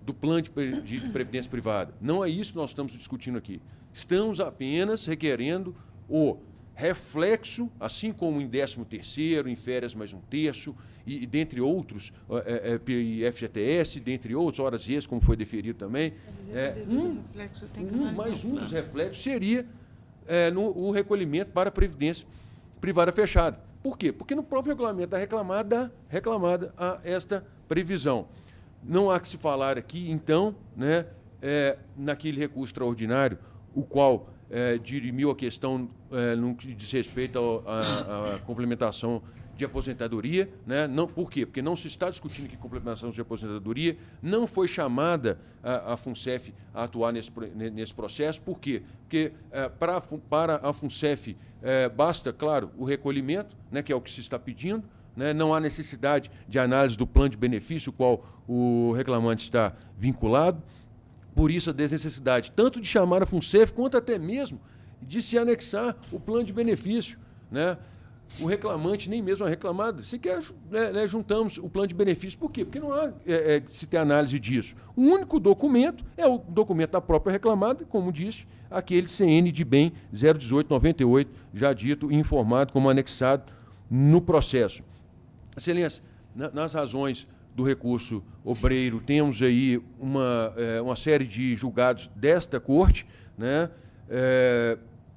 do plano de previdência privada. Não é isso que nós estamos discutindo aqui. Estamos apenas requerendo o reflexo, assim como em 13º, em férias mais um terço, e dentre outros, FGTS, dentre outros, horas extras, como foi deferido também. Mais um dos reflexos seria o recolhimento para a previdência privada fechada. Por quê? Porque no próprio regulamento da reclamada há esta previsão. Não há que se falar aqui, então, né, naquele recurso extraordinário, o qual dirimiu a questão no que diz respeito à complementação de aposentadoria, né? Não, por quê? Porque não se está discutindo que complementação de aposentadoria, não foi chamada a FUNCEF a atuar nesse processo. Por quê? Porque para a FUNCEF basta, claro, o recolhimento, né, que é o que se está pedindo, né? Não há necessidade de análise do plano de benefício, qual o reclamante está vinculado. Por isso, a desnecessidade tanto de chamar a FUNCEF, quanto até mesmo de se anexar o plano de benefício, né? O reclamante, nem mesmo a reclamada, sequer juntamos o plano de benefício. Por quê? Porque não há se ter análise disso. O único documento é o documento da própria reclamada, como disse, aquele CN de bem 01898, já dito e informado como anexado no processo. Excelência, nas razões do recurso obreiro, temos aí uma série de julgados desta Corte, né,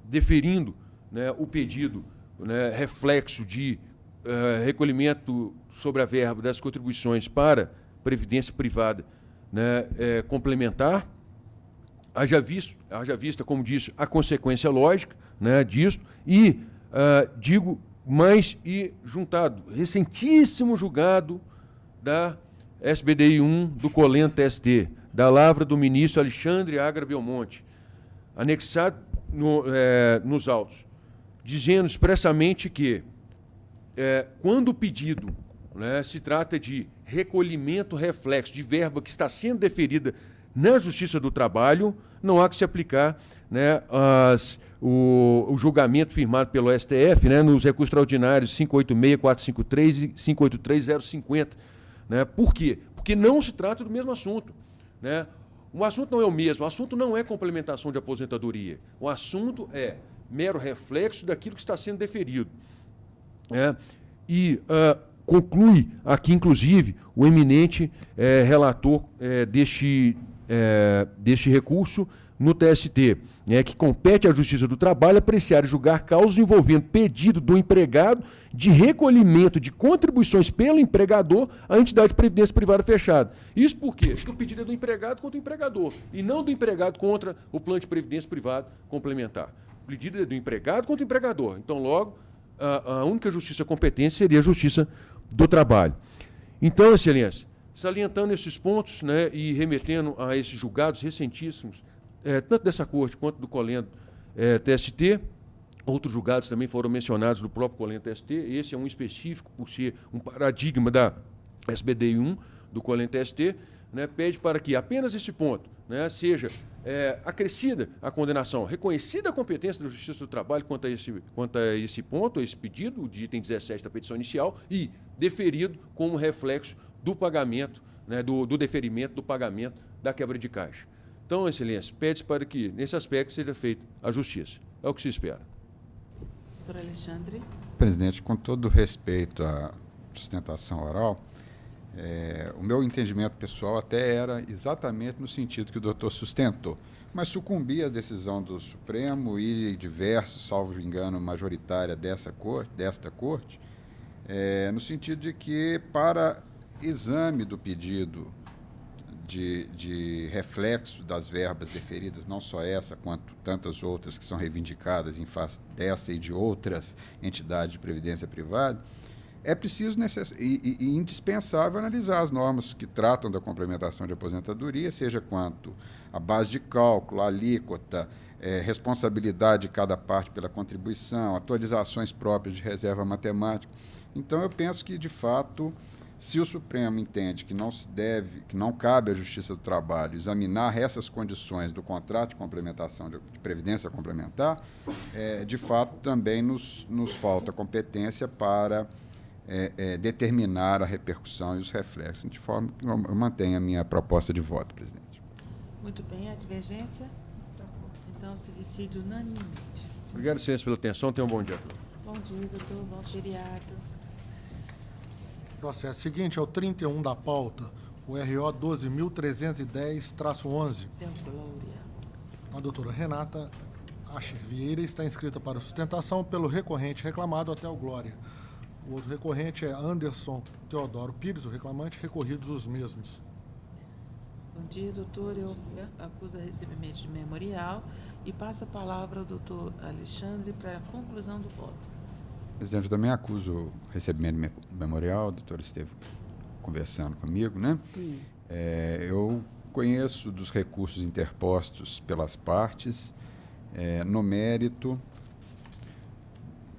deferindo, né, o pedido, né, reflexo de recolhimento sobre a verba das contribuições para previdência privada, né, complementar, haja vista, como disse, a consequência lógica, né, disso, e digo mais e juntado, recentíssimo julgado da SBDI 1 do Colento TST, da lavra do ministro Alexandre Agra Belmonte, anexado nos autos, dizendo expressamente que, quando o pedido, né, se trata de recolhimento reflexo de verba que está sendo deferida na Justiça do Trabalho, não há que se aplicar, né, o julgamento firmado pelo STF, né, nos recursos extraordinários 586.453 e 583.050. Né? Por quê? Porque não se trata do mesmo assunto. Né? O assunto não é o mesmo, o assunto não é complementação de aposentadoria. O assunto é mero reflexo daquilo que está sendo deferido. Né? E conclui aqui, inclusive, o eminente relator deste recurso no TST, né, que compete à Justiça do Trabalho apreciar e julgar causas envolvendo pedido do empregado de recolhimento de contribuições pelo empregador à entidade de previdência privada fechada. Isso por quê? Porque o pedido é do empregado contra o empregador, e não do empregado contra o plano de previdência privada complementar. O pedido é do empregado contra o empregador. Então, logo, a única justiça competente seria a Justiça do Trabalho. Então, Excelência, salientando esses pontos, né, e remetendo a esses julgados recentíssimos, tanto dessa Corte quanto do Colendo TST, outros julgados também foram mencionados do próprio Colendo TST, esse é um específico por ser um paradigma da SBDI 1, do Colendo TST, né, pede para que apenas esse ponto, né, seja acrescida a condenação, reconhecida a competência da Justiça do Trabalho quanto a esse ponto, esse pedido, de item 17 da petição inicial, e deferido como reflexo do pagamento, né, do deferimento do pagamento da quebra de caixa. Então, Excelência, pede-se para que, nesse aspecto, seja feita a justiça. É o que se espera. Doutor Alexandre. Presidente, com todo respeito à sustentação oral, o meu entendimento pessoal até era exatamente no sentido que o doutor sustentou, mas sucumbi à decisão do Supremo e diversos, salvo engano, majoritária desta corte, no sentido de que, para exame do pedido de reflexo das verbas deferidas, não só essa, quanto tantas outras que são reivindicadas em face dessa e de outras entidades de previdência privada, é preciso e indispensável analisar as normas que tratam da complementação de aposentadoria, seja quanto a base de cálculo, a alíquota, responsabilidade de cada parte pela contribuição, atualizações próprias de reserva matemática. Então, eu penso que, de fato, se o Supremo entende que não cabe à Justiça do Trabalho examinar essas condições do contrato de complementação de previdência complementar, de fato também nos falta competência para determinar a repercussão e os reflexos, de forma que eu mantenho a minha proposta de voto, presidente. Muito bem, a divergência? Então, se decide unanimemente. Obrigado, senhores, pela atenção. Tenham um bom dia a todos. Bom dia, doutor. Bom feriado. Processo seguinte é o 31 da pauta, o RO 12.310-11. A doutora Renata Ascher Vieira está inscrita para sustentação pelo recorrente reclamado até o Glória. O outro recorrente é Anderson Teodoro Pires, o reclamante, recorridos os mesmos. Bom dia, doutor. Eu acuso a recebimento de memorial e passo a palavra ao doutor Alexandre para a conclusão do voto. Presidente, eu também acuso o recebimento de memorial, o doutor esteve conversando comigo, né? Sim. Eu conheço dos recursos interpostos pelas partes, no mérito,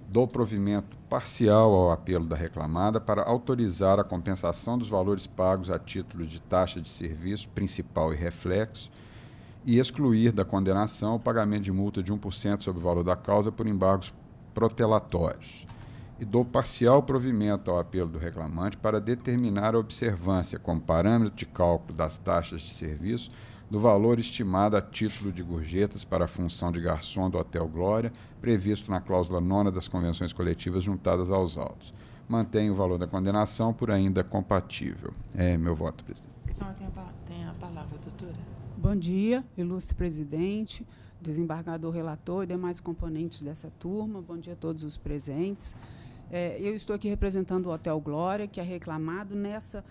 dou provimento parcial ao apelo da reclamada para autorizar a compensação dos valores pagos a título de taxa de serviço principal e reflexo e excluir da condenação o pagamento de multa de 1% sobre o valor da causa por embargos protelatórios. E dou parcial provimento ao apelo do reclamante para determinar a observância como parâmetro de cálculo das taxas de serviço do valor estimado a título de gorjetas para a função de garçom do Hotel Glória, previsto na cláusula 9ª das convenções coletivas juntadas aos autos. Mantenho o valor da condenação por ainda compatível. É meu voto, presidente. A senhora tem a palavra, doutora. Bom dia, ilustre presidente, desembargador relator e demais componentes dessa turma. Bom dia a todos os presentes. Eu estou aqui representando o Hotel Glória, que é reclamado nessa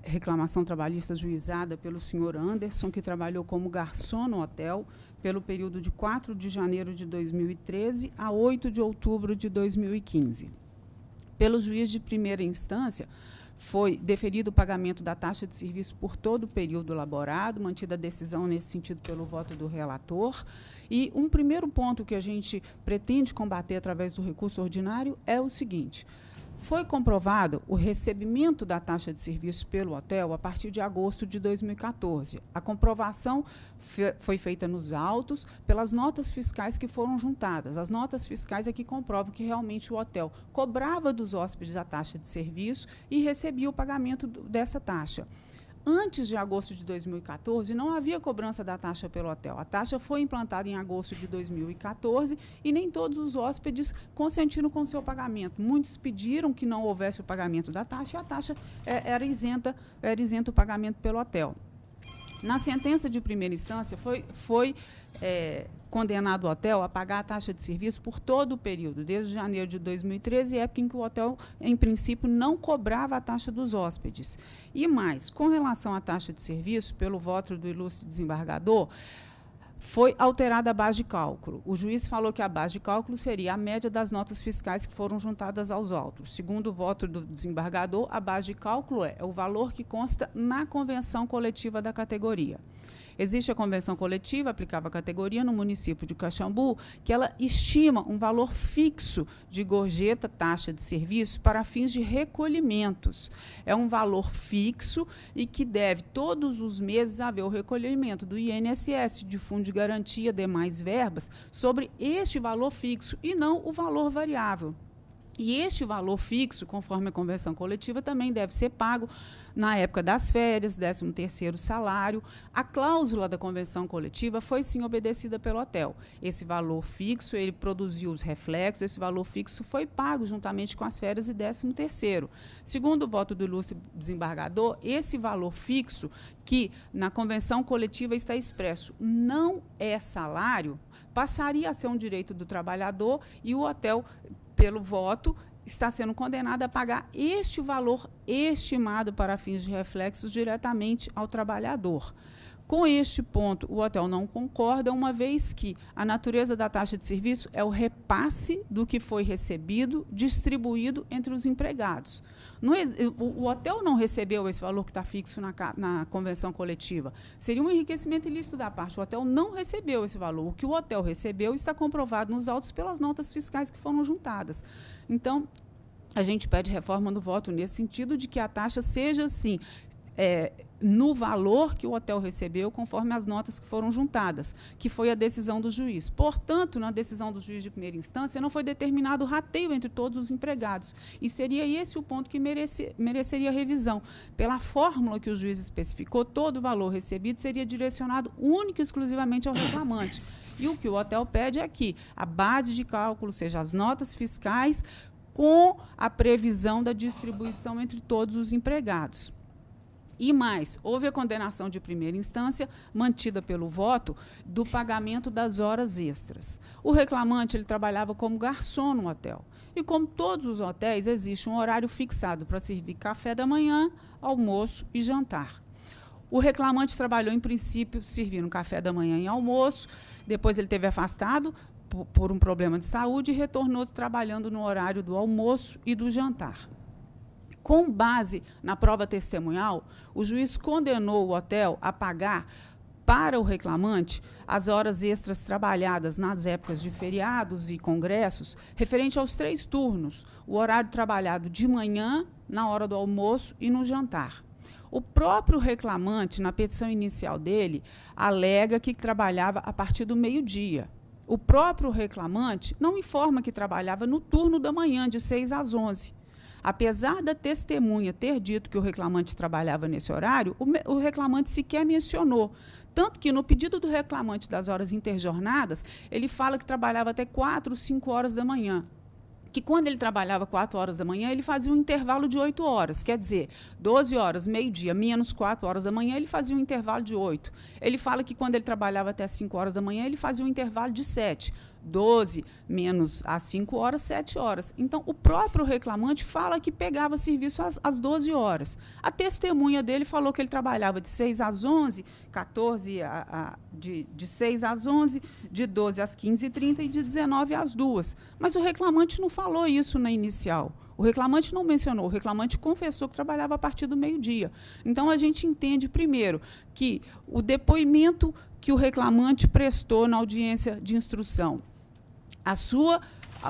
reclamação trabalhista juizada pelo senhor Anderson, que trabalhou como garçom no hotel pelo período de 4 de janeiro de 2013 a 8 de outubro de 2015. Pelo juiz de primeira instância, foi deferido o pagamento da taxa de serviço por todo o período elaborado, mantida a decisão nesse sentido pelo voto do relator. E um primeiro ponto que a gente pretende combater através do recurso ordinário é o seguinte: Foi comprovado o recebimento da taxa de serviço pelo hotel a partir de agosto de 2014. A comprovação foi feita nos autos pelas notas fiscais que foram juntadas. As notas fiscais é que comprovam que realmente o hotel cobrava dos hóspedes a taxa de serviço e recebia o pagamento dessa taxa. Antes de agosto de 2014, não havia cobrança da taxa pelo hotel. A taxa foi implantada em agosto de 2014 e nem todos os hóspedes consentiram com o seu pagamento. Muitos pediram que não houvesse o pagamento da taxa e a taxa era isenta o pagamento pelo hotel. Na sentença de primeira instância, foi condenado o hotel a pagar a taxa de serviço por todo o período, desde janeiro de 2013, época em que o hotel, em princípio, não cobrava a taxa dos hóspedes. E mais, com relação à taxa de serviço, pelo voto do ilustre desembargador, foi alterada a base de cálculo. O juiz falou que a base de cálculo seria a média das notas fiscais que foram juntadas aos autos. Segundo o voto do desembargador, a base de cálculo é o valor que consta na convenção coletiva da categoria. Existe a convenção coletiva, aplicava a categoria no município de Caxambu, que ela estima um valor fixo de gorjeta, taxa de serviço, para fins de recolhimentos. É um valor fixo e que deve, todos os meses, haver o recolhimento do INSS, de fundo de garantia, demais verbas, sobre este valor fixo e não o valor variável. E este valor fixo, conforme a convenção coletiva, também deve ser pago na época das férias, 13º salário. A cláusula da convenção coletiva foi, sim, obedecida pelo hotel. Esse valor fixo, ele produziu os reflexos, esse valor fixo foi pago juntamente com as férias e 13º. Segundo o voto do ilustre desembargador, esse valor fixo, que na convenção coletiva está expresso, não é salário, passaria a ser um direito do trabalhador e o hotel, pelo voto, está sendo condenado a pagar este valor estimado para fins de reflexos diretamente ao trabalhador. Com este ponto, o hotel não concorda, uma vez que a natureza da taxa de serviço é o repasse do que foi recebido, distribuído entre os empregados. O hotel não recebeu esse valor que está fixo na convenção coletiva. Seria um enriquecimento ilícito da parte. O hotel não recebeu esse valor. O que o hotel recebeu está comprovado nos autos pelas notas fiscais que foram juntadas. Então, a gente pede reforma no voto nesse sentido de que a taxa seja, assim, no valor que o hotel recebeu, conforme as notas que foram juntadas, que foi a decisão do juiz. Portanto, na decisão do juiz de primeira instância, não foi determinado o rateio entre todos os empregados. E seria esse o ponto que mereceria revisão. Pela fórmula que o juiz especificou, todo o valor recebido seria direcionado única e exclusivamente ao reclamante. E o que o hotel pede é que a base de cálculo seja as notas fiscais com a previsão da distribuição entre todos os empregados. E mais, houve a condenação de primeira instância, mantida pelo voto, do pagamento das horas extras. O reclamante, ele trabalhava como garçom no hotel. E como todos os hotéis, existe um horário fixado para servir café da manhã, almoço e jantar. O reclamante trabalhou, em princípio, servindo café da manhã e almoço, depois ele teve afastado por um problema de saúde e retornou trabalhando no horário do almoço e do jantar. Com base na prova testemunhal, o juiz condenou o hotel a pagar para o reclamante as horas extras trabalhadas nas épocas de feriados e congressos, referente aos 3 turnos, o horário trabalhado de manhã, na hora do almoço e no jantar. O próprio reclamante, na petição inicial dele, alega que trabalhava a partir do meio-dia. O próprio reclamante não informa que trabalhava no turno da manhã, de 6 às 11. Apesar da testemunha ter dito que o reclamante trabalhava nesse horário, o reclamante sequer mencionou. Tanto que, no pedido do reclamante das horas interjornadas, ele fala que trabalhava até 4, 5 horas da manhã. Que quando ele trabalhava 4 horas da manhã, ele fazia um intervalo de 8 horas. Quer dizer, 12 horas, meio-dia, menos 4 horas da manhã, ele fazia um intervalo de 8. Ele fala que quando ele trabalhava até 5 horas da manhã, ele fazia um intervalo de 7. 12 menos as 5 horas, 7 horas. Então, o próprio reclamante fala que pegava serviço às 12 horas. A testemunha dele falou que ele trabalhava de 6 às 11, 14 de 6 às 11, de 12 às 15h30 e de 19 às 2. Mas o reclamante não falou isso na inicial. O reclamante não mencionou, o reclamante confessou que trabalhava a partir do meio-dia. Então, a gente entende, primeiro, que o depoimento que o reclamante prestou na audiência de instrução, a sua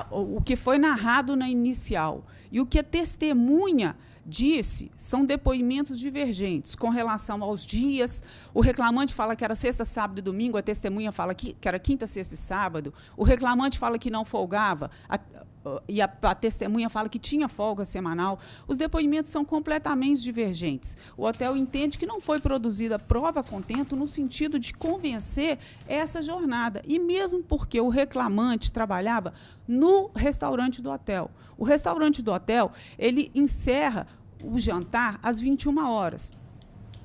o que foi narrado na inicial e o que a testemunha disse são depoimentos divergentes com relação aos dias. O reclamante fala que era sexta, sábado e domingo, a testemunha fala que era quinta, sexta e sábado. O reclamante fala que não folgava, e a testemunha fala que tinha folga semanal. Os depoimentos são completamente divergentes. O hotel entende que não foi produzida prova a contento no sentido de convencer essa jornada, e mesmo porque o reclamante trabalhava no restaurante do hotel. O restaurante do hotel, ele encerra o jantar às 21 horas.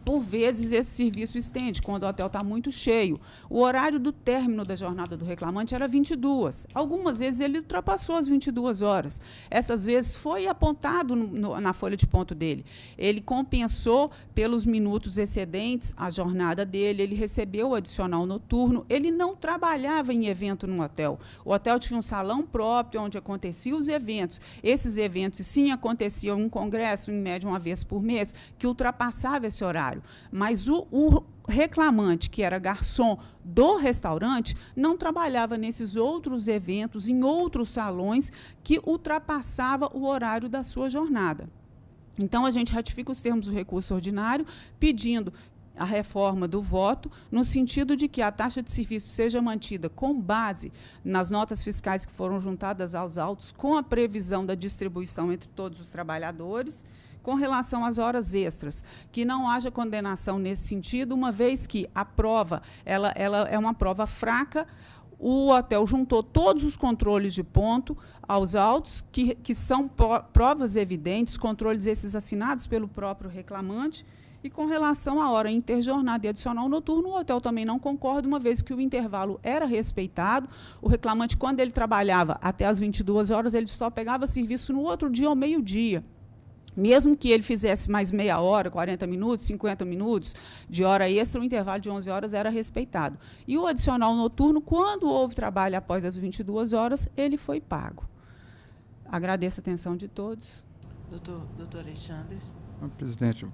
Por vezes, esse serviço estende, quando o hotel está muito cheio. O horário do término da jornada do reclamante era 22. Algumas vezes, ele ultrapassou as 22 horas. Essas vezes, foi apontado na folha de ponto dele. Ele compensou pelos minutos excedentes a jornada dele, ele recebeu o adicional noturno, ele não trabalhava em evento no hotel. O hotel tinha um salão próprio, onde aconteciam os eventos. Esses eventos, sim, aconteciam um congresso, em média, uma vez por mês, que ultrapassava esse horário. Mas o reclamante, que era garçom do restaurante, não trabalhava nesses outros eventos, em outros salões, que ultrapassava o horário da sua jornada. Então, a gente ratifica os termos do recurso ordinário, pedindo a reforma do voto, no sentido de que a taxa de serviço seja mantida com base nas notas fiscais que foram juntadas aos autos, com a previsão da distribuição entre todos os trabalhadores. Com relação às horas extras, que não haja condenação nesse sentido, uma vez que a prova ela é uma prova fraca. O hotel juntou todos os controles de ponto aos autos, que são provas evidentes, controles esses assinados pelo próprio reclamante. E com relação à hora interjornada e adicional noturno, o hotel também não concorda, uma vez que o intervalo era respeitado. O reclamante, quando ele trabalhava até as 22 horas, ele só pegava serviço no outro dia ao meio-dia. Mesmo que ele fizesse mais meia hora, 40 minutos, 50 minutos de hora extra, o intervalo de 11 horas era respeitado. E o adicional noturno, quando houve trabalho após as 22 horas, ele foi pago. Agradeço a atenção de todos. Doutor Alexandre. Presidente,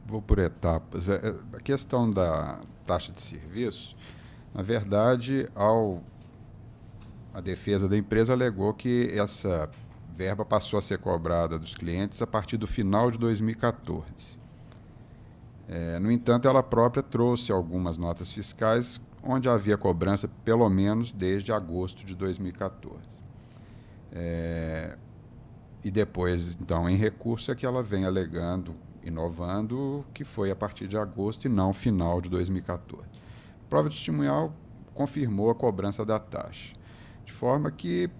vou por etapas. A questão da taxa de serviço, na verdade, a defesa da empresa alegou que essa verba passou a ser cobrada dos clientes a partir do final de 2014. No entanto, ela própria trouxe algumas notas fiscais onde havia cobrança pelo menos desde agosto de 2014. E depois, então, em recurso, é que ela vem alegando, inovando, que foi a partir de agosto e não final de 2014. A prova testemunhal confirmou a cobrança da taxa. De forma que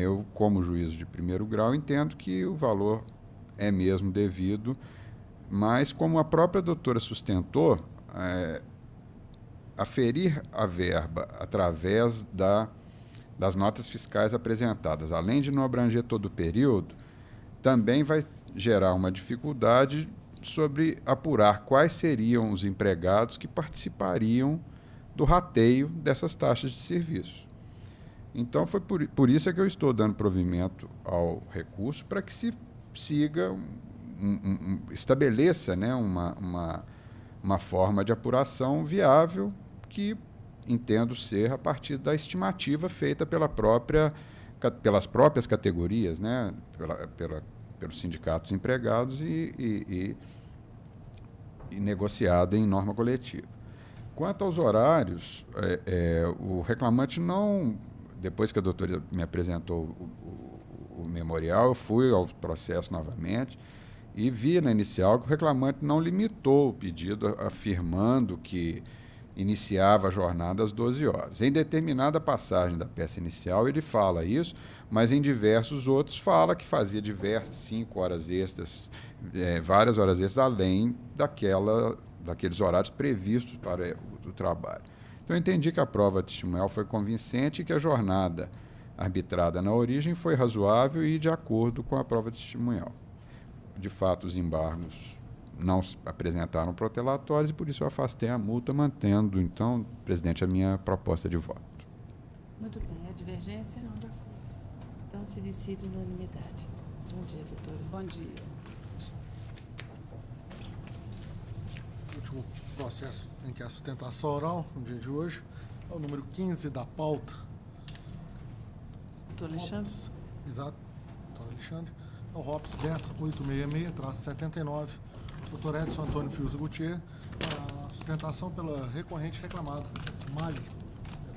eu, como juízo de primeiro grau, entendo que o valor é mesmo devido, mas como a própria doutora sustentou, aferir a verba através das notas fiscais apresentadas, além de não abranger todo o período, também vai gerar uma dificuldade sobre apurar quais seriam os empregados que participariam do rateio dessas taxas de serviço. Então, foi por isso que eu estou dando provimento ao recurso, para que se siga, estabeleça, né, uma forma de apuração viável, que entendo ser a partir da estimativa feita pelas próprias categorias, né, pelos sindicatos empregados e negociada em norma coletiva. Quanto aos horários, o reclamante não... Depois que a doutora me apresentou o memorial, eu fui ao processo novamente e vi na inicial que o reclamante não limitou o pedido, afirmando que iniciava a jornada às 12 horas. Em determinada passagem da peça inicial, ele fala isso, mas em diversos outros fala que fazia 5 horas extras, várias horas extras, além daqueles horários previstos para o trabalho. Então, eu entendi que a prova testemunhal foi convincente e que a jornada arbitrada na origem foi razoável e de acordo com a prova testemunhal. De fato, os embargos não apresentaram protelatórios e, por isso, eu afastei a multa, mantendo, então, presidente, a minha proposta de voto. Muito bem. A divergência? Não, de acordo. Então, se decide unanimidade. Bom dia, doutora. Bom dia. Último processo em que há sustentação oral, no dia de hoje, é o número 15 da pauta. doutor Alexandre? Exato, doutor Alexandre. É o ROPS 10866-79, doutor Edson Antônio Fiuza Gutierrez, a sustentação pela recorrente reclamada, Mali,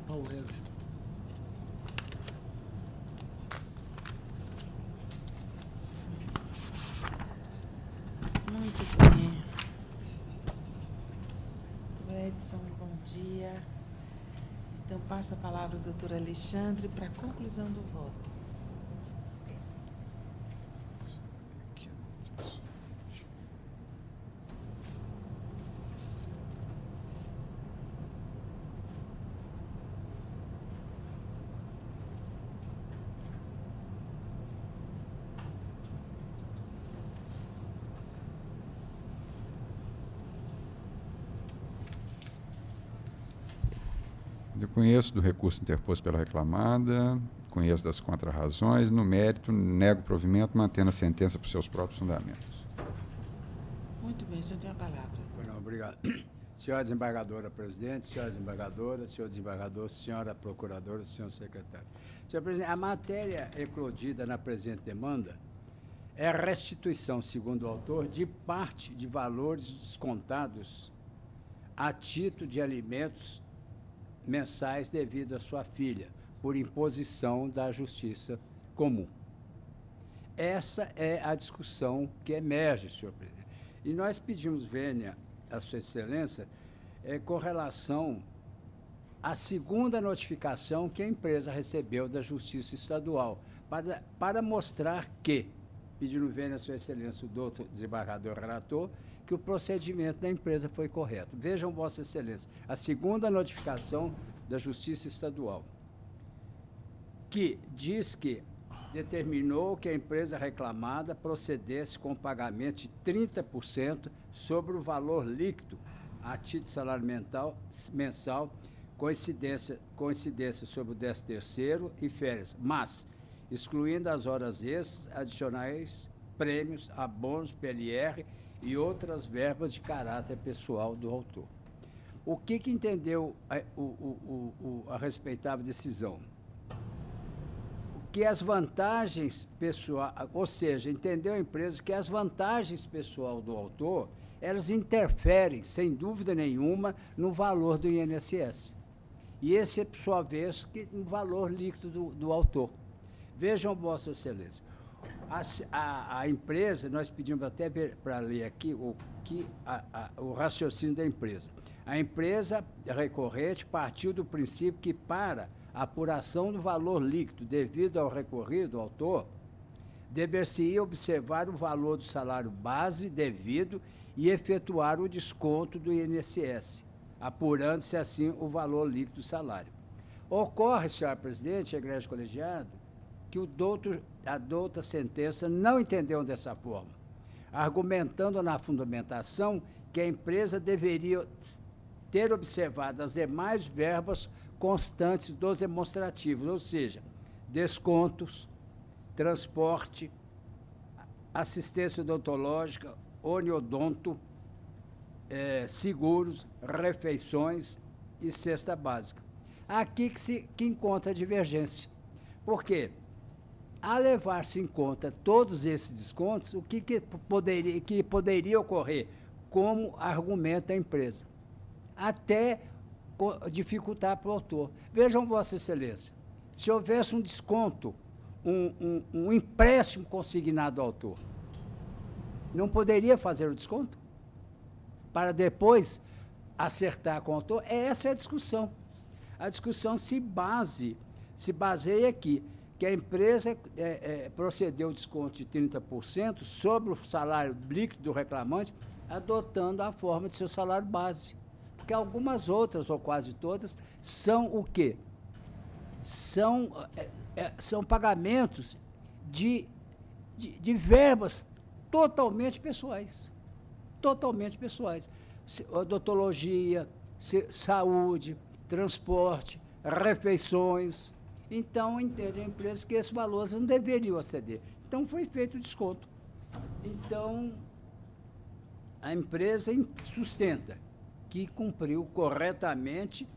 pau leve. Muito bem. Doutor Edson, bom dia. Então, passa a palavra ao doutor Alexandre para a conclusão do voto. Eu conheço do recurso interposto pela reclamada, conheço das contrarrazões, no mérito, nego o provimento, mantendo a sentença por seus próprios fundamentos. Muito bem, o senhor tem a palavra. Bueno, obrigado. Senhora desembargadora presidente, senhora desembargadora, senhor desembargador, senhora procuradora, senhor secretário. Senhor presidente, a matéria eclodida na presente demanda é a restituição, segundo o autor, de parte de valores descontados a título de alimentos mensais devido à sua filha, por imposição da Justiça Comum. Essa é a discussão que emerge, senhor presidente. E nós pedimos vênia à Sua Excelência com relação à segunda notificação que a empresa recebeu da Justiça Estadual, para mostrar que, pedindo vênia à Sua Excelência, o doutor desembargador relator, que o procedimento da empresa foi correto. Vejam, Vossa Excelência, a segunda notificação da Justiça Estadual, que diz que determinou que a empresa reclamada procedesse com o pagamento de 30% sobre o valor líquido a título de salário mensal, coincidência sobre o 13º e férias, mas excluindo as horas extras, adicionais, prêmios, abonos, PLR e outras verbas de caráter pessoal do autor. O que entendeu a respeitável decisão? Que as vantagens pessoais, ou seja, entendeu a empresa que as vantagens pessoal do autor, elas interferem, sem dúvida nenhuma, no valor do INSS. E esse é, por sua vez, no valor líquido do autor. Vejam, Vossa Excelência, a empresa, nós pedimos até para ler aqui o raciocínio da empresa. A empresa recorrente partiu do princípio que, para a apuração do valor líquido devido ao recorrido, autor, dever-se-ia observar o valor do salário base devido e efetuar o desconto do INSS, apurando-se assim o valor líquido do salário. Ocorre, senhora presidente, egrégio colegiado, que a douta sentença não entendeu dessa forma, argumentando na fundamentação que a empresa deveria ter observado as demais verbas constantes dos demonstrativos, ou seja, descontos, transporte, assistência odontológica, oniodonto, seguros, refeições e cesta básica. Aqui que encontra a divergência. Por quê? A levar-se em conta todos esses descontos, o que poderia ocorrer, como argumenta a empresa? Até dificultar para o autor. Vejam, Vossa Excelência, se houvesse um desconto, um empréstimo consignado ao autor, não poderia fazer o desconto? Para depois acertar com o autor? Essa é a discussão. A discussão se baseia aqui, que a empresa procedeu ao desconto de 30% sobre o salário líquido do reclamante, adotando a forma de seu salário base. Porque algumas outras, ou quase todas, são o quê? São pagamentos de verbas totalmente pessoais. Totalmente pessoais. Odontologia, saúde, transporte, refeições. Então, entende a empresa que esses valores não deveriam exceder. Então, foi feito o desconto. Então, a empresa sustenta que cumpriu corretamente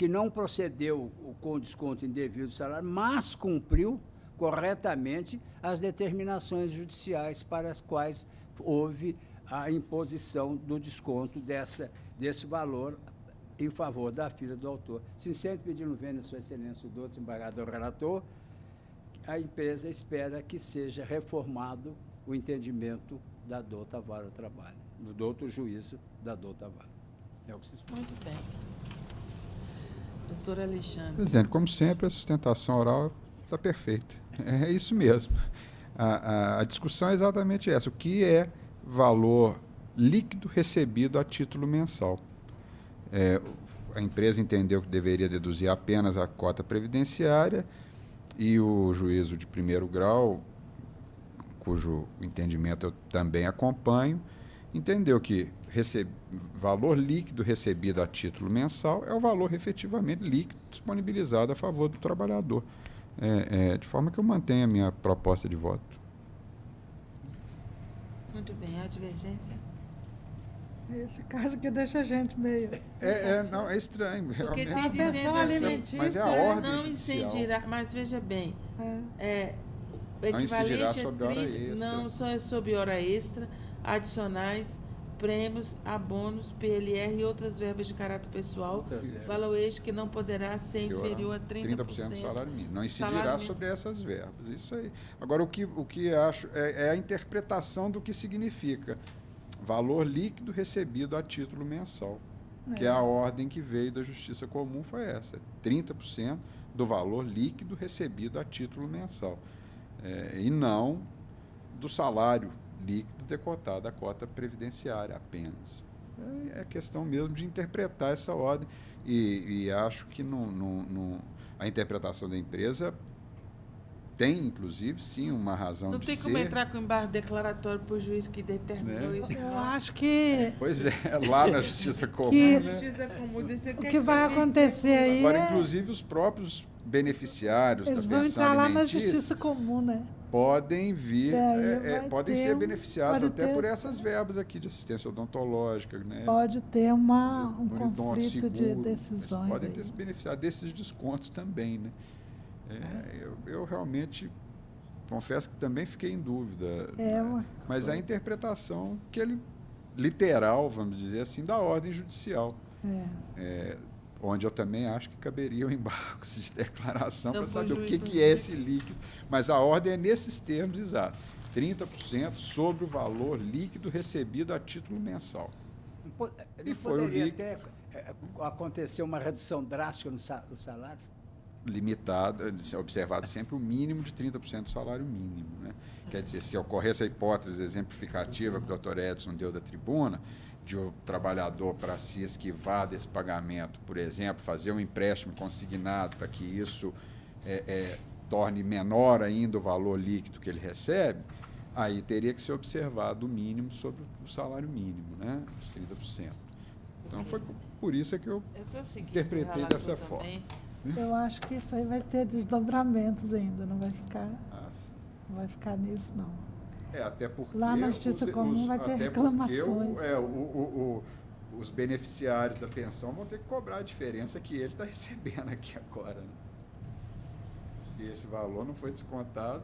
que não procedeu com desconto indevido do salário, mas cumpriu corretamente as determinações judiciais para as quais houve a imposição do desconto desse valor em favor da filha do autor. Sinceramente, pedindo vênia, Sua Excelência, o doutor desembargador relator, a empresa espera que seja reformado o entendimento da douta Vara do Trabalho, do douto juízo da douta Vara. É o que se espera. Muito bem. Doutor Alexandre. Presidente, como sempre, a sustentação oral está perfeita. É isso mesmo. A discussão é exatamente essa. O que é valor líquido recebido a título mensal? A empresa entendeu que deveria deduzir apenas a cota previdenciária e o juízo de primeiro grau, cujo entendimento eu também acompanho, entendeu que valor líquido recebido a título mensal é o valor efetivamente líquido disponibilizado a favor do trabalhador. De forma que eu mantenho a minha proposta de voto. Muito bem. A divergência? Esse caso que deixa a gente meio... Não, é estranho. Porque realmente. tem dizendo alimentícia, mas é a ordem não judicial. incidirá, mas veja bem, o Não incidirá equivalente sobre hora extra. não só é sobre hora extra, adicionais, prêmios, abonos, PLR e outras verbas de caráter pessoal, valor este que não poderá ser inferior a 30% do salário mínimo. Não incidirá sobre essas verbas. Isso aí. Agora, o que acho é a interpretação do que significa valor líquido recebido a título mensal, que é a ordem que veio da Justiça Comum, foi essa, 30% do valor líquido recebido a título mensal, e não do salário líquido decotado à cota previdenciária apenas. É questão mesmo de interpretar essa ordem, e acho que a interpretação da empresa tem, inclusive, sim, uma razão de ser. Não tem como entrar com embargo declaratório para o juiz que determinou isso. Eu acho que... Pois é, lá na Justiça Comum. O que vai acontecer aí agora, inclusive, os próprios beneficiários da pensão alimentícia... Eles vão entrar lá na Justiça Comum, né? Podem vir, podem ser beneficiados até por essas verbas aqui de assistência odontológica, né? Pode ter um conflito de decisões. Podem ter se beneficiado desses descontos também, né? Eu realmente confesso que também fiquei em dúvida. Mas a interpretação literal, vamos dizer assim, da ordem judicial. Onde eu também acho que caberiam embargos de declaração para saber o que é esse líquido. Mas a ordem é nesses termos exatos. 30% sobre o valor líquido recebido a título mensal. Não poderia até acontecer uma redução drástica no salário? Limitado, observado sempre o mínimo de 30% do salário mínimo, né? Quer dizer, se ocorrer essa hipótese exemplificativa que o doutor Edson deu da tribuna, de o trabalhador, para se esquivar desse pagamento, por exemplo, fazer um empréstimo consignado para que isso torne menor ainda o valor líquido que ele recebe, aí teria que ser observado o mínimo sobre o salário mínimo, né? Os 30%. Então, foi por isso que eu interpretei dessa forma. Eu acho que isso aí vai ter desdobramentos ainda, não vai ficar, não vai ficar nisso, não. Até porque lá na Justiça Comum vai ter reclamações. Os beneficiários da pensão vão ter que cobrar a diferença que ele está recebendo aqui agora, né? E esse valor não foi descontado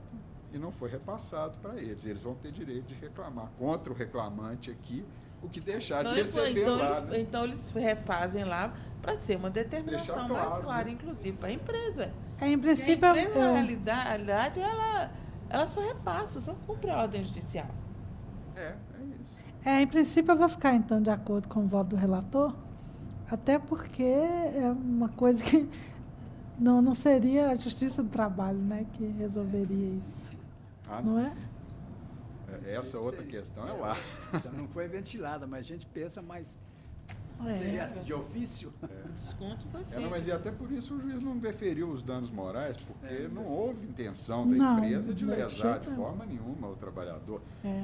e não foi repassado para eles. Eles vão ter direito de reclamar contra o reclamante aqui o que deixar de receber lá. Né? Então eles refazem lá para ser uma determinação mais clara, inclusive para a empresa. Em princípio, a empresa, na realidade, ela só repassa, só cumpre a ordem judicial. É isso. Em princípio, eu vou ficar, então, de acordo com o voto do relator, até porque é uma coisa que não seria a Justiça do Trabalho, né, que resolveria isso. Não é? Essa outra questão é lá. Já não foi ventilada, mas a gente pensa mais... Seria de ofício? Desconto foi feito. Mas e até por isso o juiz não deferiu os danos morais, porque não houve intenção da empresa de lesar de forma nenhuma o trabalhador.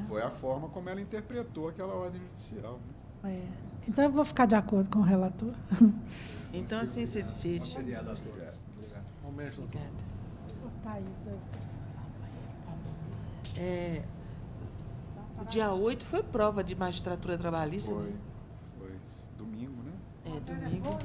Foi a forma como ela interpretou aquela ordem judicial. Né? Então eu vou ficar de acordo com o relator. Então assim se decide. Obrigado a todos. Momento, doutor. O dia 8 foi prova de magistratura trabalhista. Foi domingo, né? Domingo.